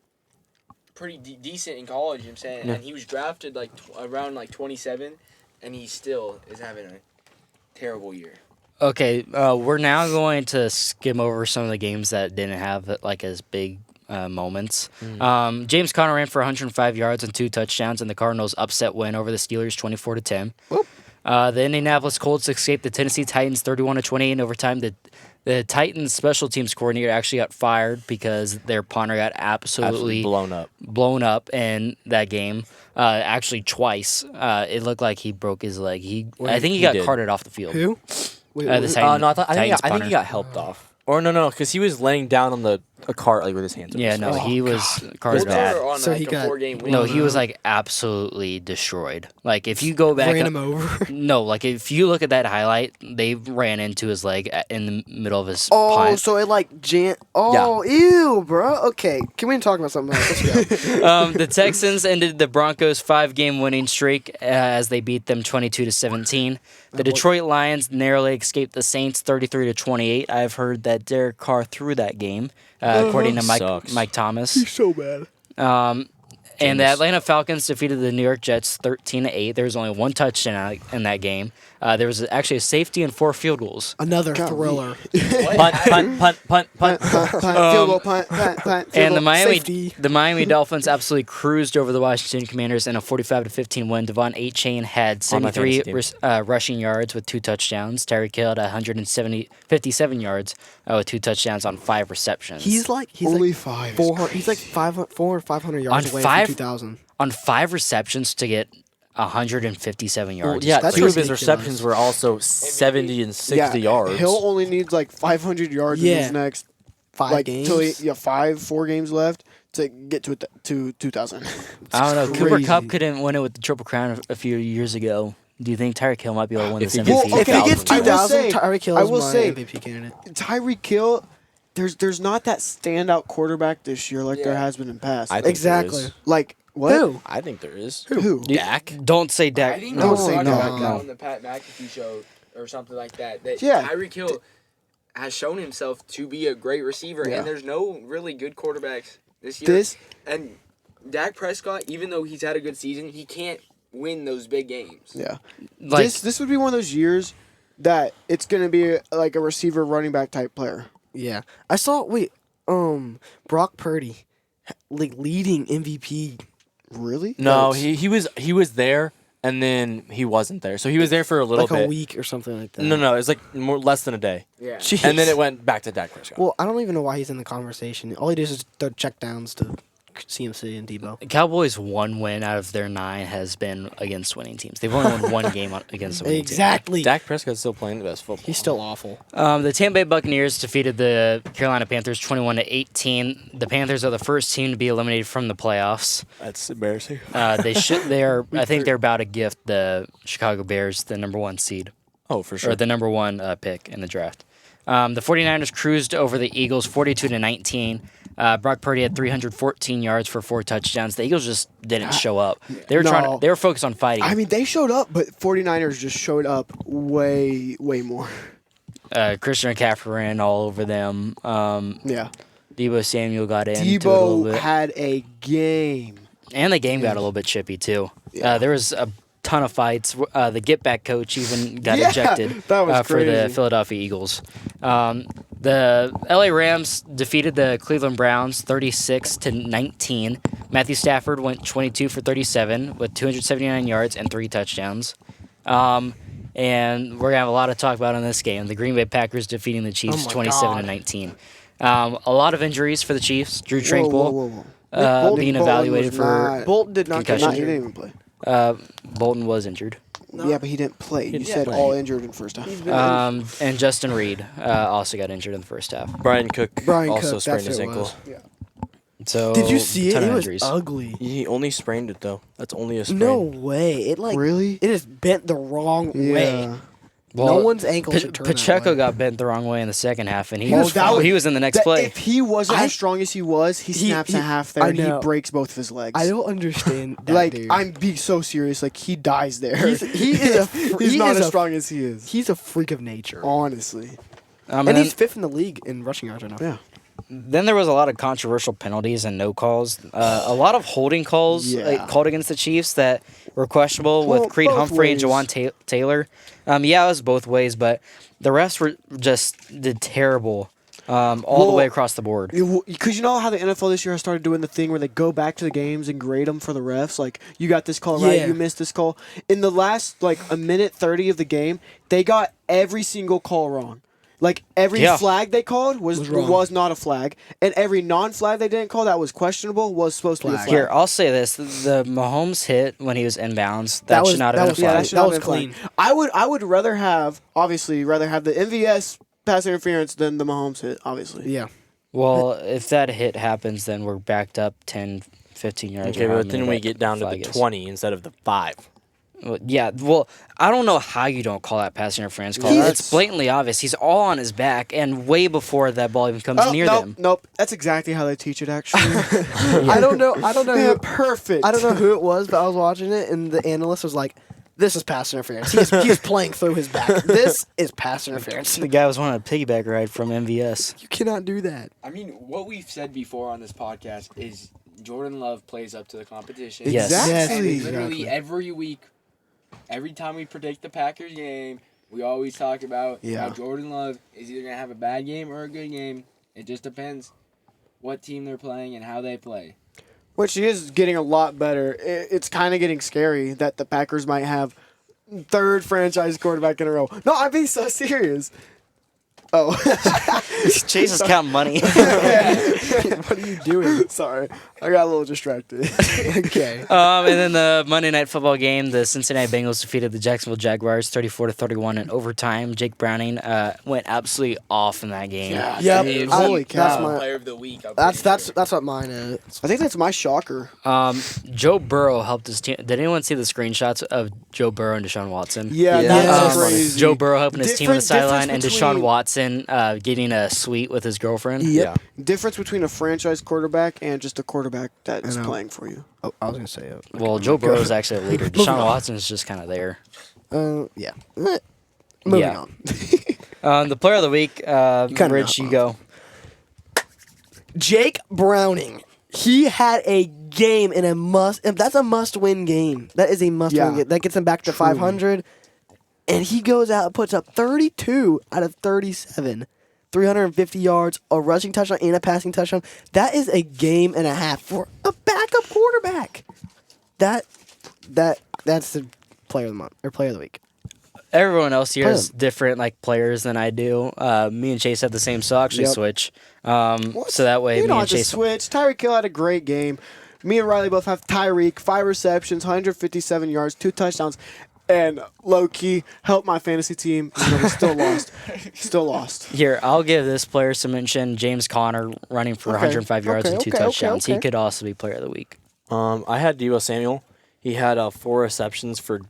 pretty decent in college. You know what I'm saying, Yeah. and he was drafted like around like 27, and he still is having a terrible year. Okay, we're now going to skim over some of the games that didn't have like as big moments. James Conner ran for 105 yards and 2 touchdowns, and the Cardinals' upset win over the Steelers, 24-10. The Indianapolis Colts escaped the Tennessee Titans, 31-28 in overtime. The Titans' special teams coordinator actually got fired because their punter got absolutely blown up in that game. Actually, twice. It looked like he broke his leg. I think he got carted off the field. Who? The No, I think he got helped off. Or no, because he was laying down on a cart like with his hands. Yeah, no, he was carted Colts bad. are on So like he a got- 4-game win. No, he was like absolutely destroyed. Like if you go back, Ran him over. no, like if you look at that highlight, they ran into his leg in the middle of his Oh, punt. so it like ew, bro. Okay, can we talk about something else? Let's go. The Texans ended the Broncos' 5-game winning streak as they beat them 22-17. The Detroit Lions narrowly escaped the Saints 33-28. I've heard that Derek Carr threw that game, according to Mike Thomas. So bad. And the Atlanta Falcons defeated the New York Jets 13-8. There was only 1 touchdown in that game. There was actually a safety and 4 field goals. Another thriller. Punt. Punt, field goal, punt, field And the goal. Safety. Miami Dolphins absolutely cruised over the Washington Commanders in a 45-15 win. Devon Achane had On my 73 fantasy rushing yards with 2 touchdowns. Tyreek Hill had 157 yards with 2 touchdowns on 5 receptions. He's Only like 5. 400. He's like 400 or 500 yards On away 5? from 2,000. on 5 receptions to get 157 yards. Yeah, That's 2 of his ridiculous. receptions were also 70 and 60 yards. Hill only needs like 500 yards in Yeah. his next 5 games. till 4 games left to get to 2,000. I don't know. Cooper crazy. Kupp couldn't win it with the Triple Crown a few years ago. Do you think Tyreek Hill might be able to win If this he MVP? gets- Well, If he gets 2,000. I will 2,000, say- Tyreek Hill I is will my say- MVP candidate. Tyreek Hill, there's not that standout quarterback this year like there Yeah. has been in past. I think there Exactly. is. Like what? Who? I think there is. Who? Dak? Don't say I Dak. think No, no, say talked no, about that no. on the Pat McAfee show or something like that. That Yeah. Tyreek Hill has shown himself to be a great receiver, Yeah. and there's no really good quarterbacks this year. This And Dak Prescott, even though he's had a good season, he can't win those big games. yeah. Like, This would be one of those years that it's gonna be like a receiver running back type player. Yeah. I saw, Brock Purdy, like leading MVP. Really? No, That's- he was there and then he wasn't there. So he was there for a little Like a bit. week or something like that. No, it was like less than a day. Yeah. Jeez. And then it went back to Dak Prescott. Well, I don't even know why he's in the conversation. All he does is throw checkdowns to CMC and Debo. Cowboys' 1 win out of their 9 has been against winning teams. They've only won 1 game against a winning team. Exactly. Dak Prescott's still playing the best football. He's still awful. The Tampa Bay Buccaneers defeated the Carolina Panthers 21-18. The Panthers are the first team to be eliminated from the playoffs. That's embarrassing. I think they're about to gift the Chicago Bears the number 1 seed. Oh, for sure. Or the number 1 pick in the draft. The 49ers cruised over the Eagles 42-19. Brock Purdy had 314 yards for 4 touchdowns. The Eagles just didn't show up. They were No. they were focused on fighting. I mean, they showed up, but 49ers just showed up way more. Christian McCaffrey ran all over them. Yeah. Debo Samuel got into it a little Debo bit. had a game. And the game got a little bit chippy, too. Yeah. There was a ton of fights. The get-back coach even got Yeah, ejected that was for the crazy. Philadelphia Eagles. The LA Rams defeated the Cleveland Browns 36-19. Matthew Stafford went 22 for 37 with 279 yards and 3 touchdowns. And we're going to have a lot to talk about in this game. The Green Bay Packers defeating the Chiefs Oh my 27-19. A lot of injuries for the Chiefs. Drew Whoa, Tranquil whoa, whoa, whoa. being Nick Bolton evaluated was for not- Bolton did not get concussion. He injured. didn't even play. Bolton was injured. Yeah, but he didn't play. You didn't said play. all injured in first half. And Justin Reed also got injured in the first half. Brian Cook Brian also Cook, sprained that's his who it ankle. was. So Did you see it? ton It of was injuries. ugly. He only sprained it though. That's only a sprain. No way. It Really? It is bent the wrong way. Yeah. Well, no one's ankle should turn that Pacheco way. got bent the wrong way in the second half, and he Oh, was that was- he was in the next That- play. If he wasn't I- as strong as he was, he snaps he- a half there I and he know. breaks both of his legs. I don't understand that like dude. I'm being so serious. Like he dies there. He is a He's he not is as a- strong as he is. He's a freak of nature. Honestly. And he's 5th in the league in rushing yards right now. Yeah. Then there was a lot of controversial penalties and no calls. A lot of holding calls called against the Chiefs that were questionable with Creed both Humphrey ways. and Jawan Taylor. Yeah, it was both ways, but the refs did terrible all the way across the board. Because you know how the NFL this year has started doing the thing where they go back to the games and grade them for the refs? Like, you got this call right, you missed this call. In the last, a minute 30 of the game, they got every single call wrong. Like, every flag they called was not a flag, and every non-flag they didn't call that was questionable was supposed to be a flag. Here, I'll say this: the Mahomes hit when he was inbounds, that should not have been a flag. That was clean. I would rather have the MVS pass interference than the Mahomes hit, obviously. Yeah. Well, if that hit happens, then we're backed up 10, 15 yards. Okay, but then we get down to the 20 instead of the 5. Well, I don't know how you don't call that pass interference call. It's blatantly obvious. He's all on his back, and way before that ball even comes near them. Nope. That's exactly how they teach it, actually. I don't know. Yeah, perfect. I don't know who it was, but I was watching it, and the analyst was like, "This is pass interference." He's playing through his back. This is pass interference. The guy was on a piggyback ride from MVS. You cannot do that. I mean, what we've said before on this podcast is Jordan Love plays up to the competition. Yes. Exactly. And literally every week, every time we predict the Packers game, we always talk about how Jordan Love is either going to have a bad game or a good game. It just depends what team they're playing and how they play. Which he is getting a lot better. It's kind of getting scary that the Packers might have third franchise quarterback in a row. No, I'm being so serious. Oh. Chase is counting money. What are you doing? Sorry. I got a little distracted. Okay. And then the Monday Night Football game, the Cincinnati Bengals defeated the Jacksonville Jaguars 34-31 in overtime. Jake Browning went absolutely off in that game. Yep. Holy cow. That's my Player of the week. That's what mine is. I think that's my shocker. Joe Burrow helped his team. Did anyone see the screenshots of Joe Burrow and Deshaun Watson? Yeah, that's crazy. Joe Burrow helping his team on the sideline, and difference Deshaun between- Watson getting a suite with his girlfriend. Yep. Difference between a franchise quarterback and just a quarterback that is playing for you. Oh, I was gonna say it. Well, Joe Burrow is actually a leader. Deshaun Watson is just kind of there. Yeah. Moving on. The player of the week, Rich, you go. Jake Browning. He had a game in that's a must-win game. That is a must-win game. That gets him back to 500. And he goes out and puts up 32 out of 37. 350 yards, a rushing touchdown, and a passing touchdown. That is a game and a half for a backup quarterback. That's the player of the month or player of the week. Everyone else here has different players than I do. Me and Chase have the same, so I'll actually switch. So that way, you me don't and have to Chase switch. Tyreek Hill had a great game. Me and Riley both have Tyreek, 5 receptions, 157 yards, 2 touchdowns. And low-key helped my fantasy team. We still lost. Still lost. Here, I'll give this player some mention. James Conner running for 105 yards and 2 touchdowns. He could also be player of the week. I had Deebo Samuel. He had 4 receptions for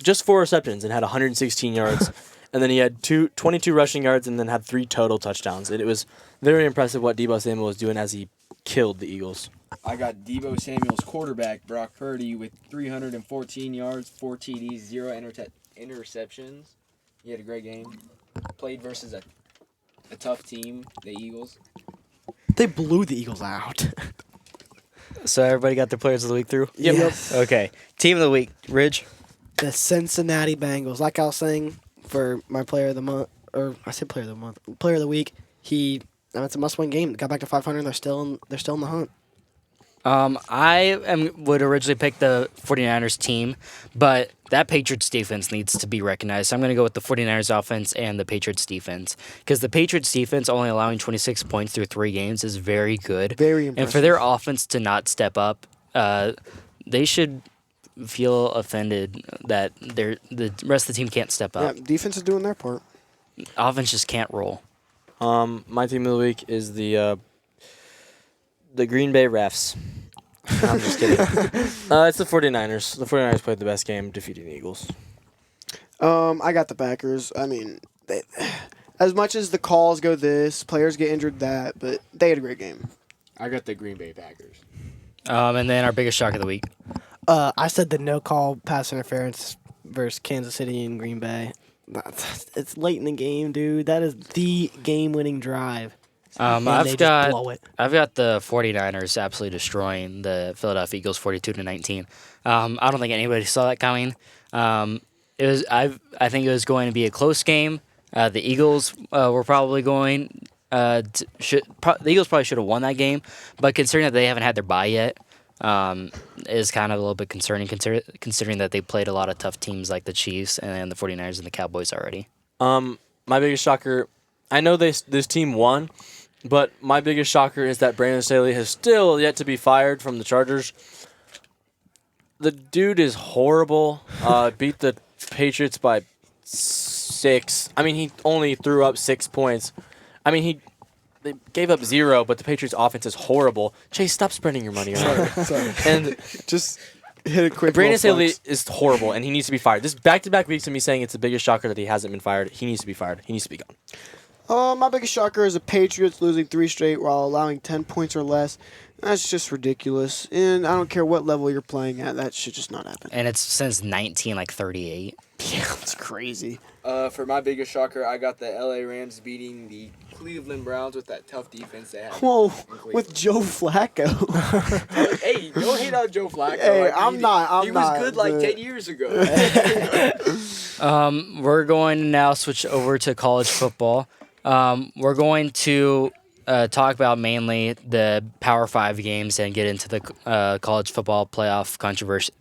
just 4 receptions and had 116 yards. And then he had 22 rushing yards and then had 3 total touchdowns. And it was very impressive what Deebo Samuel was doing as he killed the Eagles. I got Deebo Samuel's quarterback, Brock Purdy, with 314 yards, 4 TDs, 0 interceptions. He had a great game. Played versus a tough team, the Eagles. They blew the Eagles out. So everybody got their players of the week through? Yep. Okay. Team of the week, Ridge. The Cincinnati Bengals. Like I was saying for my player of the month, or I said player of the month, player of the week. It's a must-win game. Got back to 500. They're still in the hunt. Would originally pick the 49ers team, but that Patriots defense needs to be recognized. So I'm going to go with the 49ers offense and the Patriots defense, because the Patriots defense only allowing 26 points through 3 games is very good. Very impressive. And for their offense to not step up, they should feel offended that the rest of the team can't step up. Yeah, defense is doing their part. Offense just can't roll. My team of the week is the Green Bay Refs. I'm just kidding. It's the 49ers. The 49ers played the best game, defeating the Eagles. I got the Packers. I mean, as much as the calls go this, players get injured that, but they had a great game. I got the Green Bay Packers. And then our biggest shock of the week. I said the no-call pass interference versus Kansas City and Green Bay. It's late in the game, dude. That is the game-winning drive. And they I've just got blow it. the 49ers absolutely destroying the Philadelphia Eagles 42-19. I don't think anybody saw that coming. I think it was going to be a close game. The Eagles were probably going. The Eagles probably should have won that game, but considering that they haven't had their bye yet, is kind of a little bit concerning. Considering that they played a lot of tough teams like the Chiefs and the 49ers and the Cowboys already. My biggest shocker, I know this team won, but my biggest shocker is that Brandon Staley has still yet to be fired from the Chargers. The dude is horrible. Beat the Patriots by 6. I mean, he only threw up 6 points. I mean, they gave up 0, but the Patriots' offense is horrible. Chase, stop spreading your money around. Sorry. And Just hit a quick. Brandon little Staley flex. is horrible, and he needs to be fired. This back-to-back weeks of me saying it's the biggest shocker that he hasn't been fired. He needs to be fired. He needs to be gone. My biggest shocker is the Patriots losing 3 straight while allowing 10 points or less. That's just ridiculous. And I don't care what level you're playing at. That should just not happen. And it's since 1938. Yeah, that's crazy. For my biggest shocker, I got the LA Rams beating the Cleveland Browns with that tough defense they had. Whoa, in Cleveland. with Joe Flacco. Hey, don't hate on Joe Flacco. Hey, I mean, I'm not, he was not, good like but- 10 years ago. We're going to now switch over to college football. We're going to talk about mainly the Power 5 games and get into the college football playoff controversy.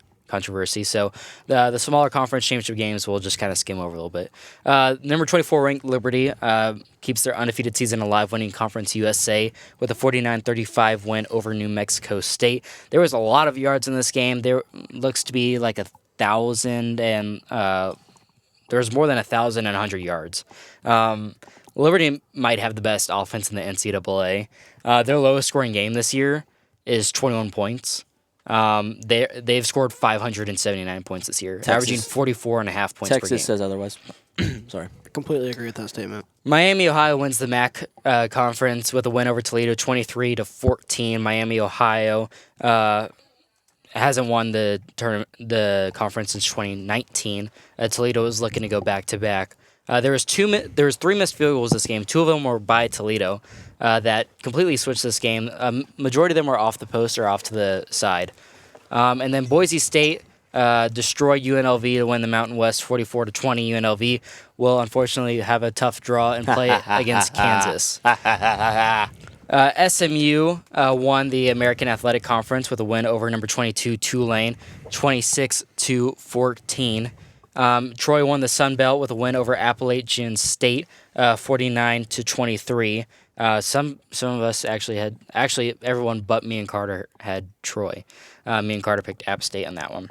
So the smaller conference championship games we'll just kind of skim over a little bit. Number 24 ranked Liberty keeps their undefeated season alive, winning Conference USA with a 49-35 win over New Mexico State. There was a lot of yards in this game. There looks to be like 1,000 and there was more than 1,100 yards. Liberty might have the best offense in the NCAA. Their lowest scoring game this year is 21 points. They've scored 579 points this year, averaging 44.5 points per game. Texas says otherwise. Sorry. Completely agree with that statement. Miami, Ohio wins the MAC conference with a win over Toledo, 23-14. Miami, Ohio hasn't won the conference since 2019. Toledo is looking to go back to back. There was 3 missed field goals this game. 2 of them were by Toledo that completely switched this game. Majority of them were off the post or off to the side. And then Boise State destroyed UNLV to win the Mountain West 44-20. UNLV will unfortunately have a tough draw and play against Kansas. SMU won the American Athletic Conference with a win over number 22 Tulane, 26-14. Troy won the Sun Belt with a win over Appalachian State, 49-23. Some of us actually everyone but me and Carter had Troy. Me and Carter picked App State on that one.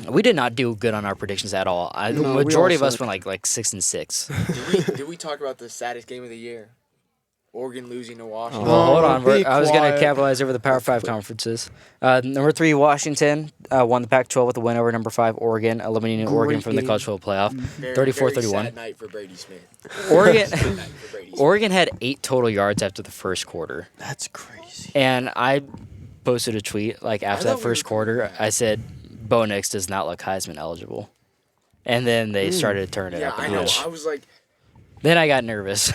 We did not do good on our predictions at all. No, we Majority all of us suck. went like 6-6. Did we talk about the saddest game of the year? Oregon losing to Washington. Well, hold on. be I was going to quiet. capitalize over the Power 5 conferences. Number 3, Washington won the Pac-12 with a win over number 5, Oregon, eliminating Oregon from the game. college football playoff, Very 34-31. sad night for Brady Smith. Oregon, Sad night for Brady Smith. Oregon had 8 total yards after the first quarter. That's crazy. And I posted a tweet after thought that we first were- quarter. I said, Bo Nix does not look Heisman eligible. And then they started to turn it Yeah, up a I know. notch. I was like, Then I got nervous.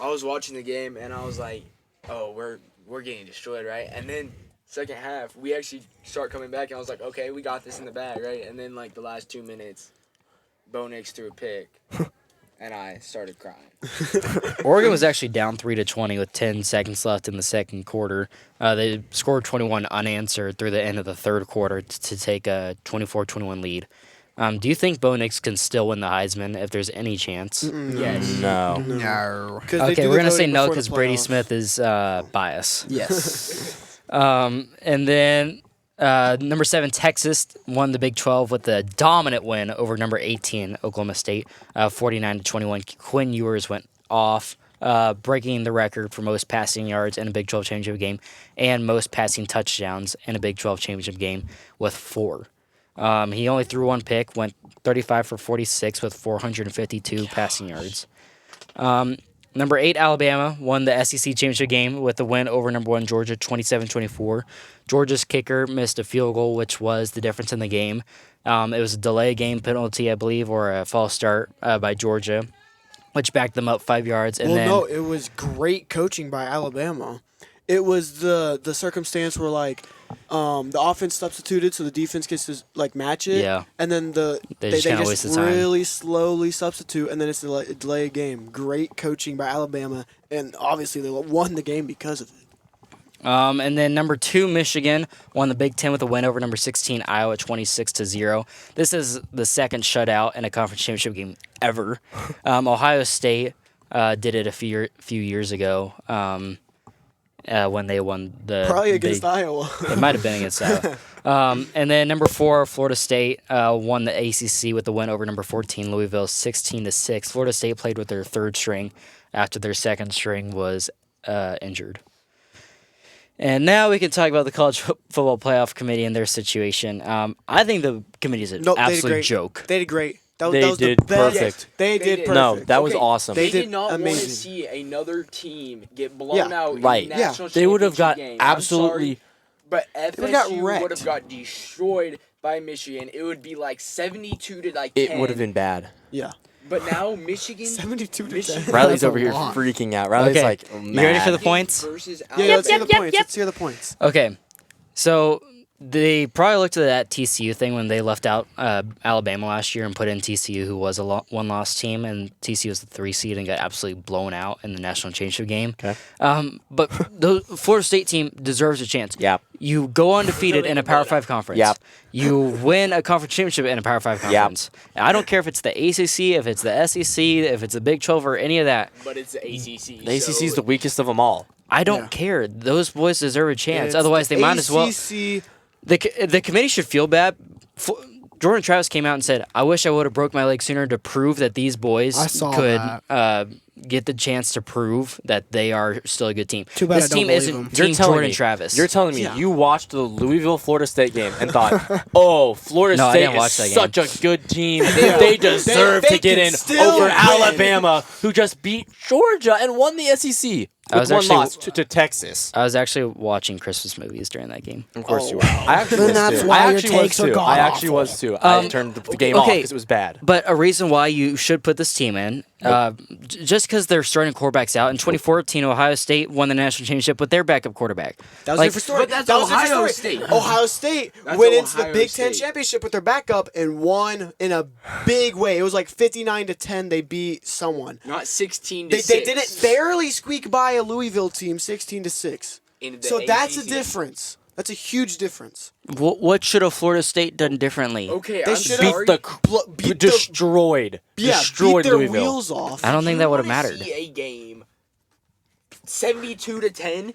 I was watching the game and I was like, oh, we're getting destroyed, right? And then second half, we actually start coming back and I was like, okay, we got this in the bag, right? And then the last 2 minutes, Bo Nix threw a pick and I started crying. Oregon was actually down 3-20 with 10 seconds left in the second quarter. They scored 21 unanswered through the end of the third quarter to take a 24-21 lead. Do you think Bo Nix can still win the Heisman if there's any chance? Yes. No. No. Okay, we're gonna say no because Brady Smith is biased. Yes. And then number 7 Texas won the Big 12 with a dominant win over number 18 Oklahoma State, 49-21. Quinn Ewers went off, breaking the record for most passing yards in a Big 12 championship game and most passing touchdowns in a Big 12 championship game with 4. He only threw 1 pick, went 35 for 46 with 452 passing yards. Number 8 Alabama won the SEC championship game with a win over number 1 Georgia, 27-24. Georgia's kicker missed a field goal, which was the difference in the game. It was a delay game penalty, I believe, or a false start by Georgia. which backed them up 5 yards. And well, then no, it was great coaching by Alabama. It was the circumstance where like the offense substituted, so the defense gets to like match it. Yeah. And then They just kinda waste the time. really slowly substitute, and then it's a delay game. Great coaching by Alabama, and obviously they won the game because of it. And then number 2, Michigan won the Big Ten with a win over number 16 Iowa 26-0. This is the second shutout in a conference championship game ever. Ohio State did it a few years ago when they won the Probably against Iowa. It might have been against Iowa. And then number 4, Florida State won the ACC with the win over number 14 Louisville 16-6. Florida State played with their third string after their second string was injured. And now we can talk about the College Football Playoff Committee and their situation. I think the committee is an absolute joke. They did great. That They was did the best. perfect. They did perfect. No, that was Okay, awesome. They They did did not want to amazing. see another team get blown Yeah, out right. in the national They would have got championship game. I'm absolutely. sorry, but would've got FSU wrecked. would have got destroyed by Michigan. It would be like 72 to like 10. It would have been bad. Yeah. But now Michigan 72 to Michigan 10. Riley's That's a over here lot. freaking out. Riley's Okay. like, You ready for the mad. points? versus Yeah, let's hear the points. Let's hear the points. Okay, so they probably looked at that TCU thing when they left out Alabama last year and put in TCU, who was a one-loss team, and TCU was the 3 seed and got absolutely blown out in the national championship game. Okay. But the Florida State team deserves a chance. Yeah. You go undefeated in a Power 5 conference. Yep. You win a conference championship in a Power 5 conference. And I don't care if it's the ACC, if it's the SEC, if it's the Big 12, or any of that. But it's the ACC. The ACC is the weakest of them all. I don't Yeah. care. Those boys deserve a chance. It's Otherwise, the they might as well. ACC. The committee should feel bad. Jordan Travis came out and said, "I wish I would have broke my leg sooner to prove that these boys I saw could get the chance to prove that they are still a good team." Too bad this I don't team believe isn't him. Team Jordan Travis. You're telling me Yeah. you watched the Louisville Florida State game and thought, "Oh, Florida No, I State didn't watch is that such game. a good team. They deserve they to get can in still over win." Alabama, who just beat Georgia and won the SEC I with was one actually- loss to Texas." I was actually watching Christmas movies during that game. Of course Oh, you were. I actually Then was that's too. why I your actually was takes are too. I god actually awful. was too. I turned the game off okay. because it was bad. But a reason why you should put this team in, just because they're starting quarterbacks out. In 2014, Ohio State won the national championship with their backup quarterback. That was Like- a different story. But that's that was a different Ohio story. State. Ohio State That's went into the Ohio Big Ten State. championship with their backup and won in a big way. It was like 59 to 10. They beat someone. Not 16 to They 6. didn't barely squeak by a Louisville team 16 to 6. In the So that's a ACC. difference. That's a huge difference. What should have Florida State done differently? Okay, They I'm should sorry. Beat Beat destroyed. beat Destroyed their Louisville. wheels off. I don't think You that would have wanna mattered. See a game 72 to 10.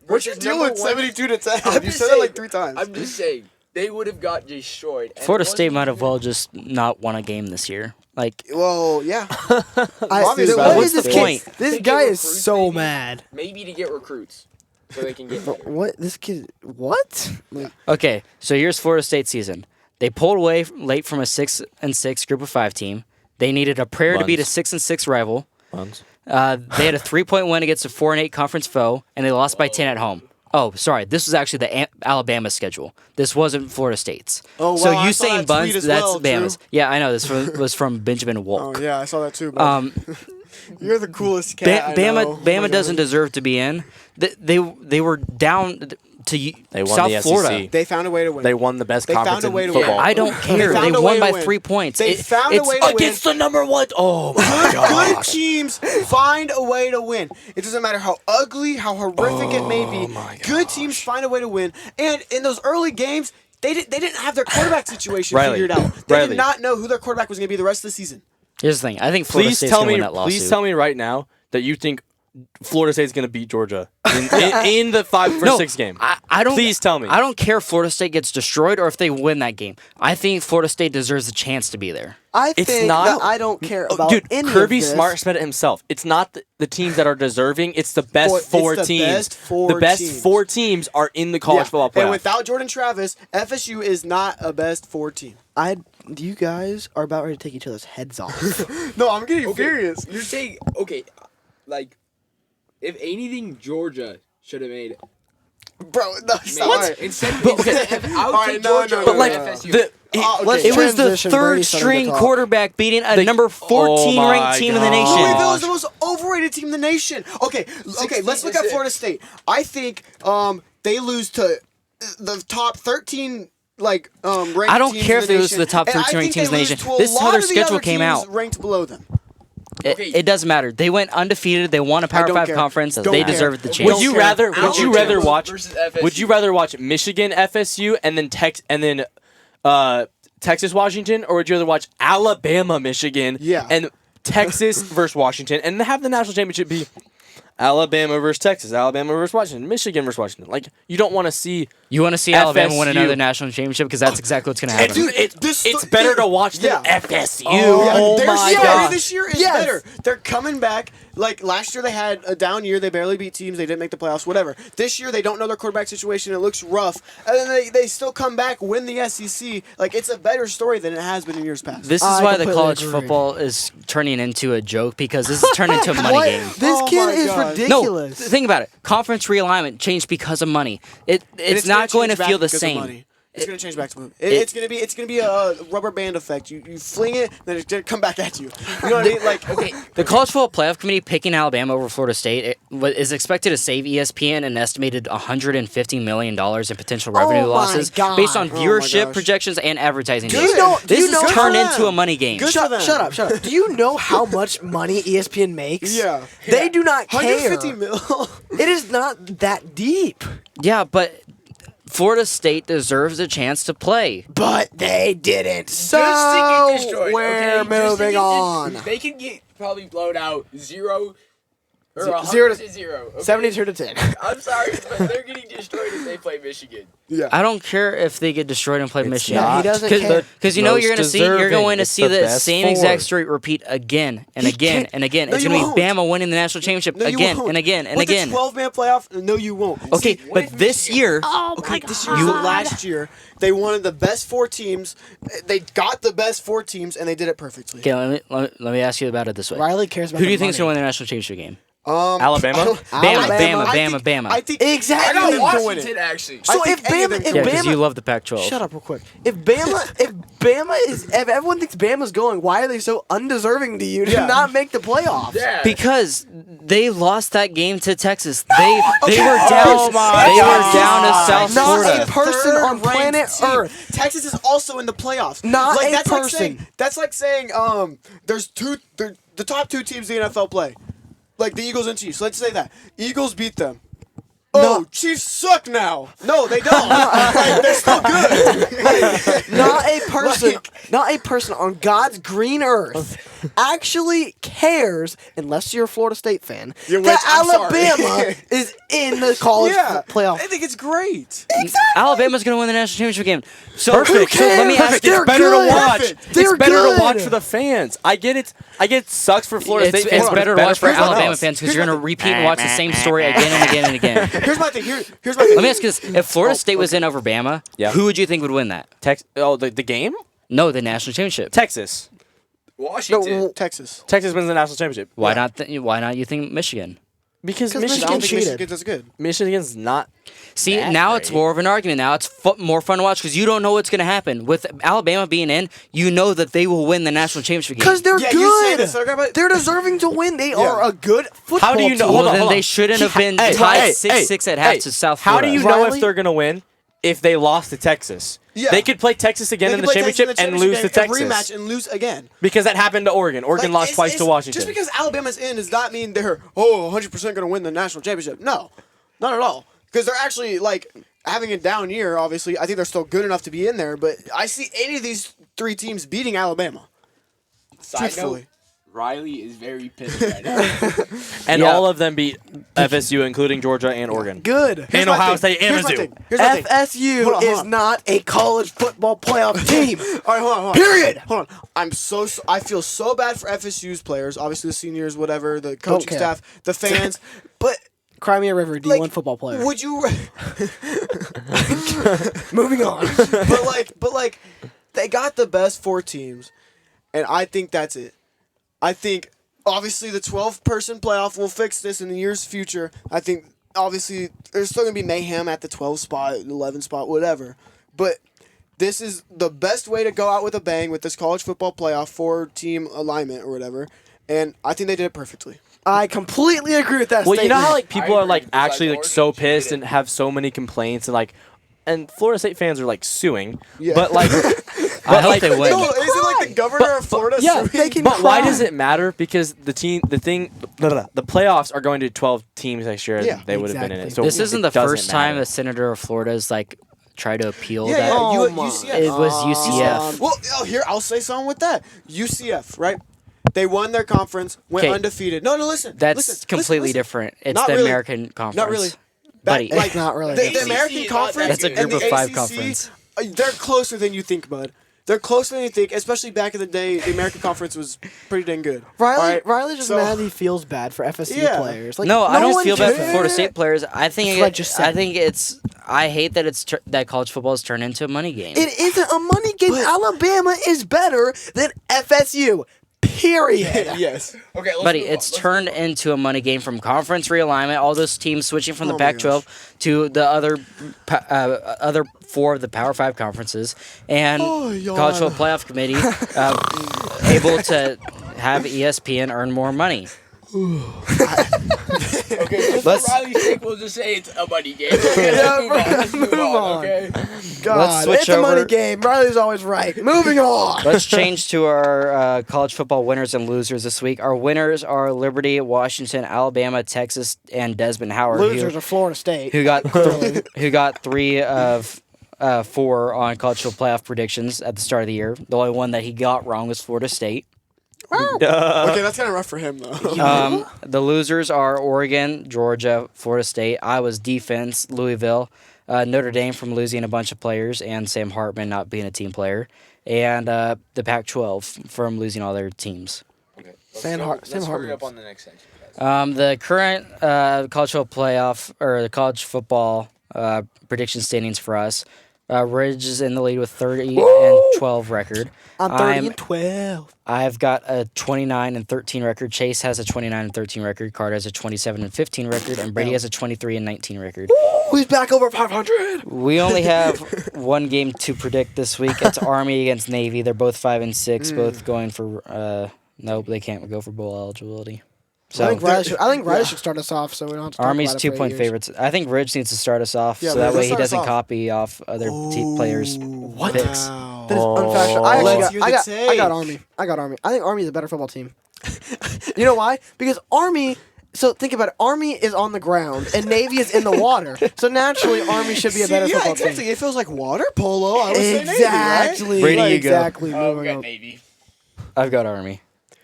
What's your versus deal number with one- 72 to 10? I'm You just said it saying- like 3 times. I'm just saying they would have got destroyed. And Florida it State wasn't might have even- well just not won a game this year. Like, Well, yeah. What Obviously, what's is this the kid? point? This To get guy is recruits, so maybe? mad. Maybe to get recruits so they can get better. What this kid? What? Like, okay, so here's Florida State season. They pulled away late from a 6-6 group of 5 team. They needed a prayer to beat a Buns. 6-6 rival. Buns. They had a 3-point win against a 4-8 conference foe, and they lost by 10 at home. Oh, sorry. This was actually the Alabama schedule. This wasn't Florida State's. Oh, so wow, I you saw saying that Buns? tweet as That's well, Bama's. Drew. Yeah, I know. This was from Benjamin Oh, Wolk. yeah, I saw that too. Bud. You're the coolest cat. I know. Oh my Bama God. doesn't deserve to be in. They were down to They won South the Florida. SEC. They found a way to win. They won the best They found conference a in way to football. win. I don't care. found They a way won to by win. 3 points. They found a it's way to win. Against the number one. Oh my Good god. teams find a way to win. It doesn't matter how ugly, how horrific it may be. my Good teams find a way to win. And in those early games, they didn't have their quarterback situation Riley, figured out. They Riley. did not know who their quarterback was going to be the rest of the season. Here's the thing. I think Florida Please State's tell going to me. win that lawsuit. Please tell me right now that you think Florida State's going to beat Georgia in the 5-6 game. I don't. Please tell me. I don't care if Florida State gets destroyed or if they win that game. I think Florida State deserves a chance to be there. I It's think not- that I don't care about Dude, any Kirby of this. Smart said it himself. It's not the teams that are deserving. It's the best It's four the teams. best four the best teams. 4 teams are in the college football playoff. And without Jordan Travis, FSU is not a best 4 team. You guys are about ready to take each other's heads off. No, I'm getting Okay, furious. You're saying, okay, like, if anything, Georgia should have made it. Bro, no, stop. Instead of All I would right, take no, Georgia no, over no, but like no. FSU. the Okay. It was the Transition, Brady third started string to talk. quarterback beating a number 14 Oh ranked my team in the God. nation. Louisville is the most overrated team in the nation. Okay, let's look at Florida State. I think they lose to the top 13 ranked I don't teams care in if the they lose to nation. the top And I 13 think teams in the they lose nation. to a This is how lot their of the schedule other came teams out. ranked below them. It doesn't matter. They went undefeated. They won a Power don't 5 care. conference. Don't They care. deserved the Okay. chance. Would you rather? Would you rather watch? versus FSU. Would you rather watch Michigan FSU and then Texas Washington, or would you rather watch Alabama Michigan Yeah. and Texas versus Washington and have the national championship be Alabama versus Texas, Alabama versus Washington, Michigan versus Washington? Like, you don't want to see. You want to see Alabama win FSU. another national championship because that's exactly what's going to happen. Dude, it's better to watch than FSU. Yeah, Oh their my story god! this year is Yes. better. They're coming back. Like last year, they had a down year. They barely beat teams. They didn't make the playoffs. Whatever. This year, they don't know their quarterback situation. It looks rough, and then they still come back, win the SEC. Like it's a better story than it has been in years past. This is I why the completely college agree. football is turning into a joke because this is turning into a money game. This Oh kid my is God. ridiculous. No, think about it. Conference realignment changed because of money. And It's not going to change feel back the because of same. money. It's gonna change back to money. It's gonna be a rubber band effect. You fling it, then it's gonna come back at you. You know what I mean? Like okay. The College Football Playoff Committee picking Alabama over Florida State is expected to save ESPN an estimated $150 million in potential revenue my losses God. based on Oh my viewership gosh. projections and advertising Good. deals. Do you know- This do you know is turned how- into a money game. Good for them. Shut up. Do you know how much money ESPN makes? Yeah. They do not care. 150 mil. It is not that deep. Yeah, but Florida State deserves a chance to play. But they didn't. So Just to get destroyed. we're okay? Just to moving get on. They can get probably blown out 0 or 100 0 to to 0. Okay? 72 to 10. I'm sorry, but they're getting destroyed if they play Michigan. Yeah. I don't care if they get destroyed and play Michigan. not. He doesn't care. Because you know Most you're going deserving. to It's see the the best same four. exact story repeat again and He again can't- and again. No, It's you going to be won't. Bama winning the national championship No, you again won't. and again and With again. the 12-man playoff, no, you won't. Okay, See, but this year, this year, last year, they wanted the best 4 teams. They got the best 4 teams, and they did it perfectly. okay, let me ask you about it this way. Riley cares about Who do you the think is going to money. win the national championship game? Alabama? I don't- Bama, I Bama, think- Bama. I think Exactly. I I got think they can win Washington, it. actually. So I if think any of them Bama, can Yeah, win. because you love the Pac-12. Shut up real quick. If everyone thinks Bama's going, why are they so undeserving to you to Yeah. not make the playoffs? Yeah. Because they lost that game to Texas. They Okay. were Oh down. my They God. were down to South Not Florida. a person on Third-ranked planet team. Earth. Texas is also in the playoffs. Not like, a that's person. That's like saying there's the top 2 teams in the NFL play, like the Eagles and Chiefs. Let's say that Eagles beat them. Oh, No. Chiefs suck now. No, they don't. Like, they're still good. Not a person on God's green earth actually cares, unless you're a Florida State fan, Yeah, which, that I'm sorry. Alabama is in the college Yeah, playoff. I think it's great. Alabama's going to win the national championship game. So, Perfect. So let me ask Perfect. you. They're It's better good. to watch. Perfect. They're It's better good. to watch for the fans. I get it. It sucks for Florida It's State fans. but better to watch for Here's what Alabama else. fans because Here's you're going to repeat and watch the same story again and again and again. Here's my thing. Here's my thing. Let me ask you this: if Florida State was in over Bama, Yeah. who would you think would win that? The game? No, the national championship. Texas. Washington. Texas. Texas wins the national championship. Why not? Why not? You think Michigan? Because I Michigan don't think cheated. Michigan's as good. Michigan's not. See, That's now it's great. more of an argument. Now it's more fun to watch because you don't know what's going to happen. With Alabama being in, you know that they will win the national championship game. Because they're Yeah, you say good. this, okay, but- They're deserving to win. They are a good football How do you know? team. Well, Hold on, then hold they on. shouldn't have been Hey, tied hey, 6-6 at hey, half to South How Florida. do you know Riley? if they're going to win if they lost to Texas? Yeah. They could play Texas again They in can the play Texas in championship the and lose to championship game, Texas. rematch and lose again. Because that happened to Oregon. Oregon Like, lost twice to Washington. Just because Alabama's in does not mean they're 100% going to win the national championship. No, not at all. Because they're actually like having a down year. Obviously, I think they're still good enough to be in there. But I see any of these 3 teams beating Alabama. Side note, Truthfully. Riley is very pissed right now. And Yeah. all of them beat FSU, including Georgia and Oregon. Good. And Ohio State and Here's my Mizzou. thing. Here's my thing. FSU Hold on, hold is on. not a college football playoff team. All right, hold on. Period. Hold on. I feel so bad for FSU's players. Obviously, the seniors, whatever, the coaching care. staff, the fans. But Crimea River D1 like, football player. would you? Moving on. but like, they got the best 4 teams, and I think that's it. I think obviously the 12-person playoff will fix this in the years future. I think obviously there's still gonna be mayhem at the 12 spot, 11 spot, whatever. But this is the best way to go out with a bang with this college football playoff 4-team alignment or whatever, and I think they did it perfectly. I completely agree with that Well, you know statement. how like people are agree. like It's actually like like so Oregon should pissed get it. and have so many complaints and Florida State fans are like suing, Yeah. but like, I hope they win. No, isn't like the governor of Florida yeah, suing? but why does it matter? Because the playoffs are going to 12 teams next year. Yeah. And they would have been in it. Exactly. So This isn't the it doesn't first time matter. a senator of Florida's like tried to appeal Yeah, that. yeah, Oh my. UCF. It was UCF. Well, here, I'll say something with that. UCF, right? They won their conference, went 'Kay. undefeated. No, listen. That's listen, completely listen. different. It's Not the really. American Conference. Not really. Buddy. Like, Not really. The ACC American is not Conference. that That's a good. group and of the five ACC, conference. They're closer than you think, bud. They're closer than you think, especially back in the day. The American Conference was pretty dang good. Riley, All right? Riley's just So- mad he feels bad for FSU Yeah. players. Like, No, I don't one feel bad for cares. Florida State players. I think That's what I just said. I hate that that college football has turned into a money game. It isn't a money game. Alabama is better than FSU. Period. Yes. Okay, let's Buddy, move on. it's Let's turned move on. into a money game from conference realignment. All those teams switching from the Oh my Pac-12 to the other four of the Power 5 conferences, and Oh, yawn. College Football Playoff Committee able to have ESPN earn more money. Okay, just Let's- for Riley's sake, we'll just say it's a money game. Okay, let's move on. Okay. God, switch it's a money over. game. Riley's always right. Moving on. Let's change to our college football winners and losers this week. Our winners are Liberty, Washington, Alabama, Texas, and Desmond Howard, Losers are Florida State. who got who got 3 of 4 on college football playoff predictions at the start of the year. The only one that he got wrong was Florida State. Okay, that's kind of rough for him, though. The losers are Oregon, Georgia, Florida State, Iowa's defense, Louisville, Notre Dame from losing a bunch of players, and Sam Hartman not being a team player, and the Pac-12 from losing all their teams. Okay, Sam let's hurry Hartman. up on the next section, guys. The current college football playoff or the college football prediction standings for us. Ridge is in the lead with 30 and 12 record. I'm 30 and 12. I've got a 29 and 13 record. Chase has a 29 and 13 record. Carter has a 27 and 15 record, and Brady has a 23 and 19 record. Who's back over 500? We only have one game to predict this week. It's Army against Navy. They're both 5 and 6, both going for. Nope, they can't go for bowl eligibility. So I think Riley should start us off so we don't have to talk Army's about it for 2-point years. favorites. I think Ridge needs to start us off, Yeah, so that let's way he start us doesn't off. copy off other players' What? picks. Wow. That is unfashionable. I Let's actually hear got, the I got tape. Army. I got Army. I think Army is a better football team. You know why? Because Army. So think about it. Army is on the ground and Navy is in the water. So naturally, Army should be a better football exactly. team. It feels like water polo. I would say Navy, right? Exactly. Brady, you go. exactly. Oh, we Moving got on. Navy. I've got Army.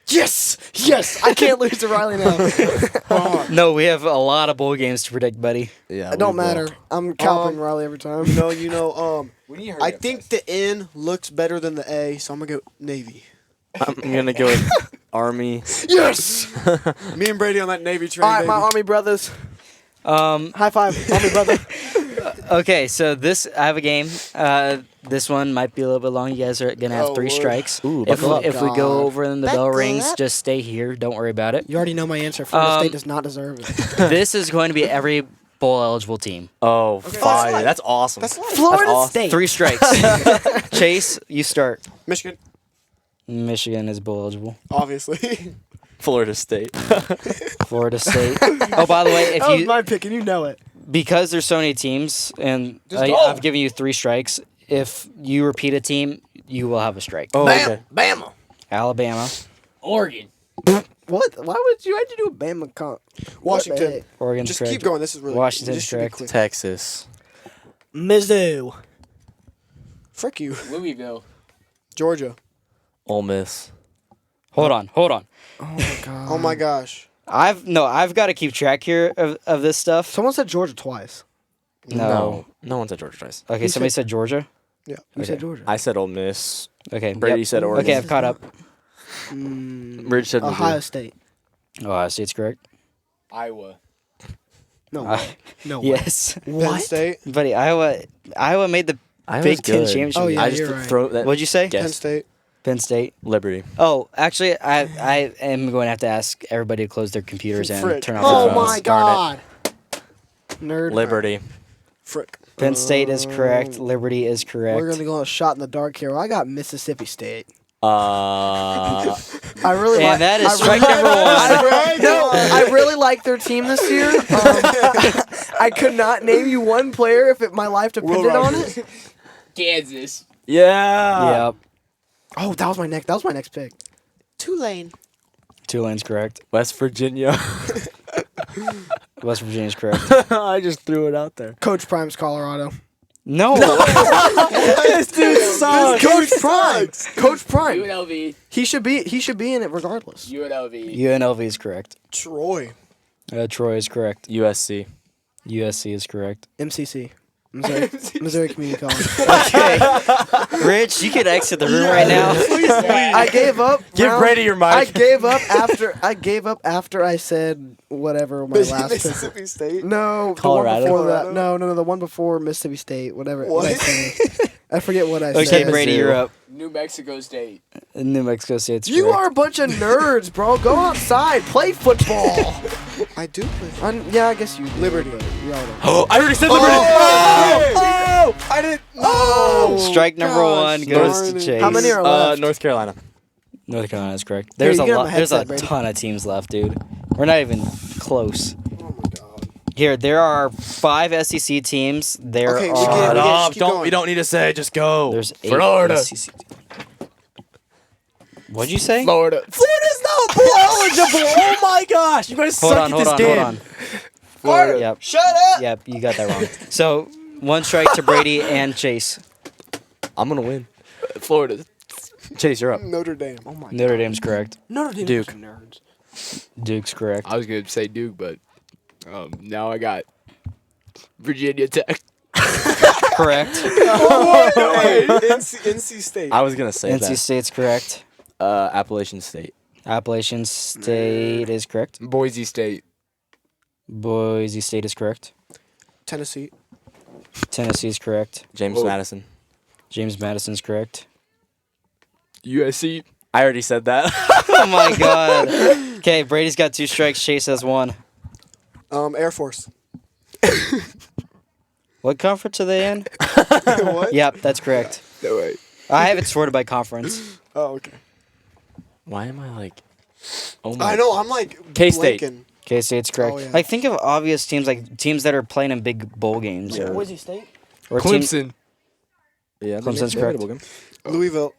Yes. Yes. I can't lose to Riley now. No, we have a lot of bowl games to predict, buddy. Yeah, It don't matter. I'm cowping Riley every time. We need to hurry I I think the N looks better than the A, so I'm going to go Navy. I'm gonna go with Army. Yes. Me and Brady on that Navy train, All right, baby. my Army brothers. Um, High five, Army brother. okay, so I have a game. This one might be a little bit long. You guys are gonna have Oh, 3 Lord. strikes. Ooh, if buckle up. if we God. go over and the bell Buckle rings, up. just stay here. Don't worry about it. You already know my answer. Florida Um, State does not deserve it. This is going to be every bowl eligible team. Oh, fire! light. That's awesome. That's light. Florida awesome. State. 3 strikes. Chase, you start. Michigan, Michigan is bowl eligible. obviously. Florida State. Florida State. Oh, by the way, That was if my pick, and you know it. because there's so many teams, and Just go. I've given you 3 strikes. If you repeat a team, you will have a strike. Oh, okay. Bama. Alabama, Oregon. What? Why would you have to do a Bama comp? Washington. Oregon's Just correct. keep going. This is really Washington's this should be correct. quick. Texas. Mizzou. Frick you. Louisville. Georgia. Ole Miss. Hold on. Oh my god. Oh my gosh. I've got to keep track here of this stuff. Someone said Georgia twice. No. No one said Georgia twice. Okay, Who somebody said- said Georgia. Yeah. You said Okay. Georgia. I said Ole Miss. Okay, Brady yep. said Oregon. Okay, I've caught up. Ridge said Ohio Mizzou. State. Ohio State's correct. Iowa. No Uh, way. No way. Yes, Penn State. buddy. Iowa made the I Big was Ten good. championship. Oh, yeah, I just you're right. throw that. What'd you say? Guess. Penn State. Penn State. Liberty. Oh, actually, I am going to have to ask everybody to close their computers and Frick. turn off Oh their phones. my Darn god. Nerd. Liberty. Frick. Penn State is correct. Liberty is correct. We're gonna go on a shot in the dark here. I got Mississippi State. Uh, I really like. And that is I strike really- number one. I really like their team this year. I could not name you one player if my life depended on it. Kansas. yeah. Yep. Oh, that was my next pick. Tulane. Tulane's correct. West Virginia. West Virginia's correct. I just threw it out there. Coach Prime's Colorado. No. This dude sucks. Coach Prime. Coach Prime. UNLV. He should be in it regardless. UNLV. UNLV is correct. Troy. Troy is correct. USC. USC is correct. MCC. Missouri Community College. Okay. Rich, you can exit the room right now. I gave up. Give Brady your mic. I gave up after I said whatever my last pick. Mississippi State. No, Colorado? The one before that. No, the one before Mississippi State. Whatever. What? I say. I forget what I Okay, said. Brady, you're up. New Mexico State. New Mexico State's You correct. are a bunch of nerds, bro. Go outside, play football. I do play. Yeah, I guess you do, Liberty. but y'all don't. Oh, I already said Liberty. Oh! I didn't. No. Strike number one goes to darn it. Chase. How many are left? North Carolina. North Carolina is correct. There's you a get on lot. the There's a headset, Brady. ton of teams left, dude. We're not even close. Oh my god. Here, there are 5 SEC teams. There Okay, we are. get it, Shut we get it. up. Keep Don't. going. We don't need to say. Just go. There's 8 Florida. SEC. What'd you say? Florida. Florida's not bowl eligible. Oh my gosh. You guys Hold suck on, at this hold on, game. hold on. Florida. Yep. Shut up. Yep, you got that wrong. So, 1 strike to Brady and Chase. I'm gonna win. Florida. Chase, you're up. Notre Dame. Oh my Notre Dame's correct. Notre Dame Duke. nerds. Duke's correct. I was gonna say Duke, but now I got Virginia Tech. Correct. NC State. I was gonna say NC State's correct. that. Appalachian State. Appalachian State is correct. Boise State. Boise State is correct. Tennessee. Tennessee is correct. James Whoa. Madison. James Madison's correct. USC. I already said that. Oh my god. Okay, Brady's got 2 strikes. Chase has 1. Air Force. What conference are they in? What? Yep, that's correct. No way. I have it sorted by conference. Oh, okay. Why am I like? Oh my. I know. I'm like K-State. blanking. Okay, State's correct. Oh, yeah. Like, think of obvious teams, like teams that are playing in big bowl games. Or, Boise State. or teams. Clemson. Yeah, Clemson's correct. Louisville.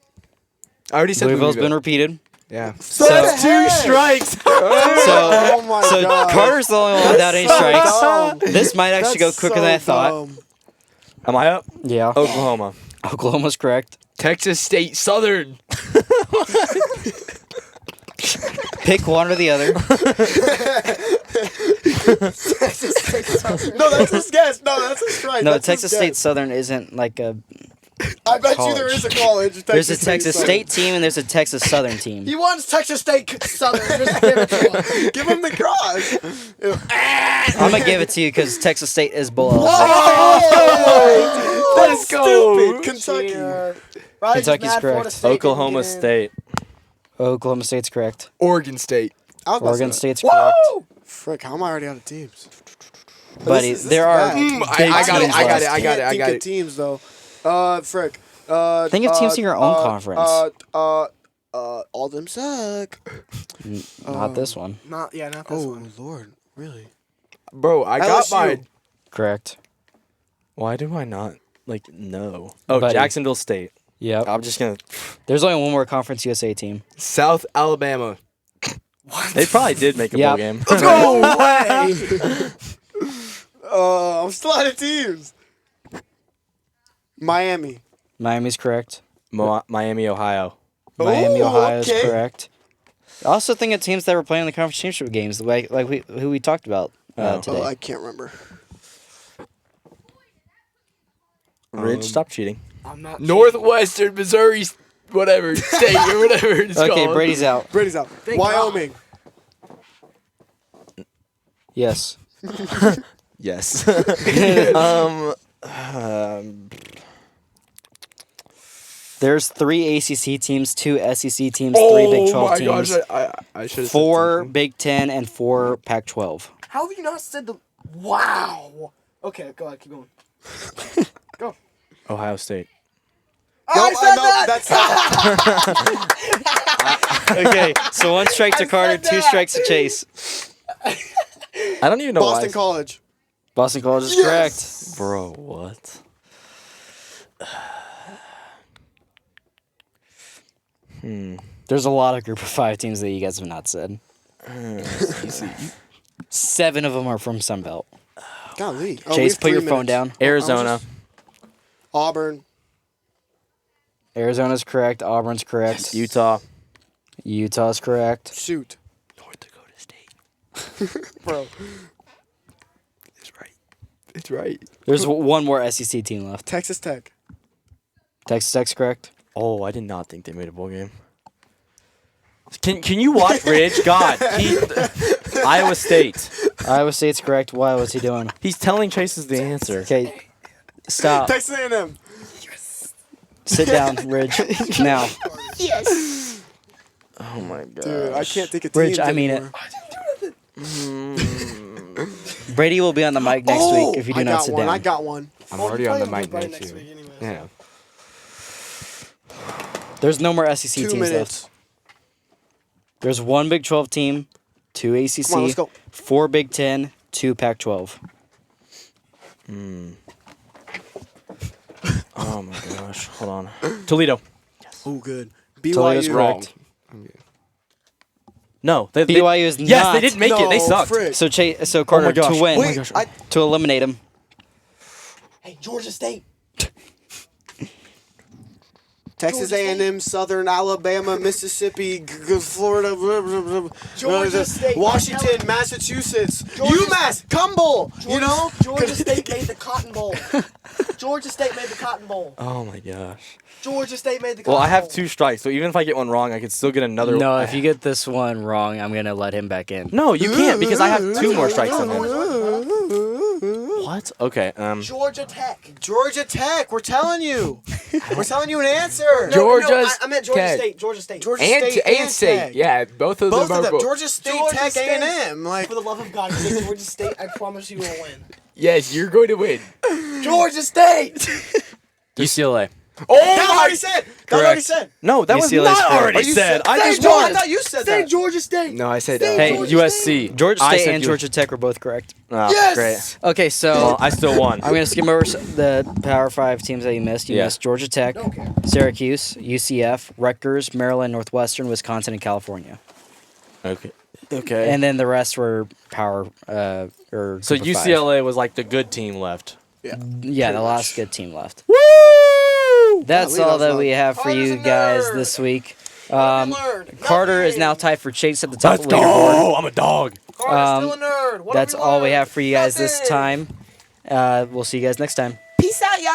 I already said Louisville's been repeated. Yeah. So that's 2 strikes. Oh my So god. Carter's the only one without any strikes. dumb. This might actually go That's quicker so than I thought. dumb. Am I up? Yeah. Oklahoma. Oklahoma's correct. Texas State Southern. Pick one or the other. No, that's his guess. No, that's his strike. No, That's his Texas guess. State Southern isn't like a. I bet you college. there is a college. There's a Texas Southern. State team and there's a Texas Southern team. He wants Texas State Southern. Just give it to him. Give him the cross. I'm gonna give it to you because Texas State is below. Oh, Let's go. Stupid. Kentucky. Kentucky's correct. Oklahoma State. Oklahoma State's correct. Oregon State. I was about to Oregon say State's correct. that. Frick, how am I already out of teams? Buddy, This is there are. bad. big I got it, teams I got left. it, I got it, I Think got of it. teams though. Frick. Think of teams in your own conference. All them suck. Not this one. Not this Oh one. Lord, really? Bro, I got LSU. mine. Correct. Why do I not know? Oh, Buddy. Jacksonville State. Yep. I'm just gonna. There's only one more Conference USA team. South Alabama. They probably did make a Yep. bowl game. No way. I'm still out of teams. Miami. Miami's correct. Miami, Ohio. Miami, Oh, Ohio is okay. correct. I also think of teams that were playing in the conference championship games, who we talked about today. Oh, I can't remember. Ridge, stop cheating. I'm not. Northwestern Missouri, whatever, state or whatever it's Okay, called. Brady's out. Brady's out. Thank Wyoming. Yes. Yes. There's 3 ACC teams, 2 SEC teams, 3 Big 12 Oh my teams, gosh, I should have 4 Big 10, and 4 Pac 12. How have you not said the? Wow. Okay, go ahead. Keep going. Go. Ohio State. Nope, I know, that's Okay, so 1 strike to Carter, 2 strikes to Chase. I don't even know Boston why. College. Boston College is correct. Bro, what? There's a lot of Group of 5 teams that you guys have not said. 7 of them are from Sunbelt. Golly. Chase, put your phone down. Arizona. Auburn. Arizona's correct. Auburn's correct. Utah. Utah's correct. Shoot. North Dakota State. Bro. It's right. It's right. There's one more SEC team left. Texas Tech. Texas Tech's correct. Oh, I did not think they made a bowl game. Can you watch Ridge? God, Iowa State. Iowa State's correct. Why was he doing? He's telling Chase is the answer. Okay, stop. Texas A&M. Sit down, Ridge. Now. Oh my god. Dude, I can't think of teams Ridge, I mean it. anymore. Brady will be on the mic next week if you do I not got sit one. down. I got one. I'm already on the mic Probably now, next too. week anyway. Yeah. There's no more SEC 2 teams minutes. left. There's 1 Big 12 team, 2 ACC, Come on, let's go. 4 Big 10, 2 Pac-12. Oh my gosh. Hold on. Toledo. Oh, good. Toledo's BYU. correct. No. They, BYU is yes, not. they didn't make it. They No, sucked. frick. So Carter, gosh. to win, Oh my Wait, gosh. to eliminate him, Hey, Georgia State. Texas Georgia State. A&M, Southern Alabama, Mississippi, Florida, Georgia State. Washington, Massachusetts, Georgia- UMass, Cumble. You know, Georgia State made the Cotton Bowl. Georgia State made the Cotton Bowl. Oh my gosh. Georgia State made the Cotton Well, Bowl. I have 2 strikes, so even if I get one wrong, I could still get another. no, if you get this one wrong, I'm going to let him back in. No, you can't because I have 2 more strikes than him. What? What? Okay. Georgia Tech. Georgia Tech. We're telling you. We're telling you an answer. I meant Georgia Tech. State. Georgia State. Georgia And State and State. Tech. Yeah, both of Both them of are. them. Georgia State, Georgia Tech, State. A&M. Like, For the love of God, if you get Georgia State, I promise you will win. Yes, you're going to win. Georgia State. UCLA. Oh that my! already said. That already said. No, that was UCLA 's not correct. already Oh, you said. said- I Say just Georgia. won. I thought you said Say that. Georgia State. No, I said. Hey, Hey, Georgia USC. Georgia I State said and Georgia Tech were both correct. Oh, Yes! great. Okay, so Well, I still won. I'm going to skim over the Power 5 teams that you missed. You Yeah. missed Georgia Tech, Okay. Syracuse, UCF, Rutgers, Maryland, Northwestern, Wisconsin, and California. Okay. Okay. And then the rest were Power or so Group of 5. UCLA was like the good team left. Yeah, Pretty the last much. good team left. Woo! That's Golly, all that was that we have for Carter's you a guys nerd. this week. Learned. Carter is Nothing. now tied for Chase at the top Let's of the leaderboard. go! I'm a dog. Carter's still a nerd. What have That's all we learned? have for you guys this Nothing. time. We'll see you guys next time. Peace out, y'all.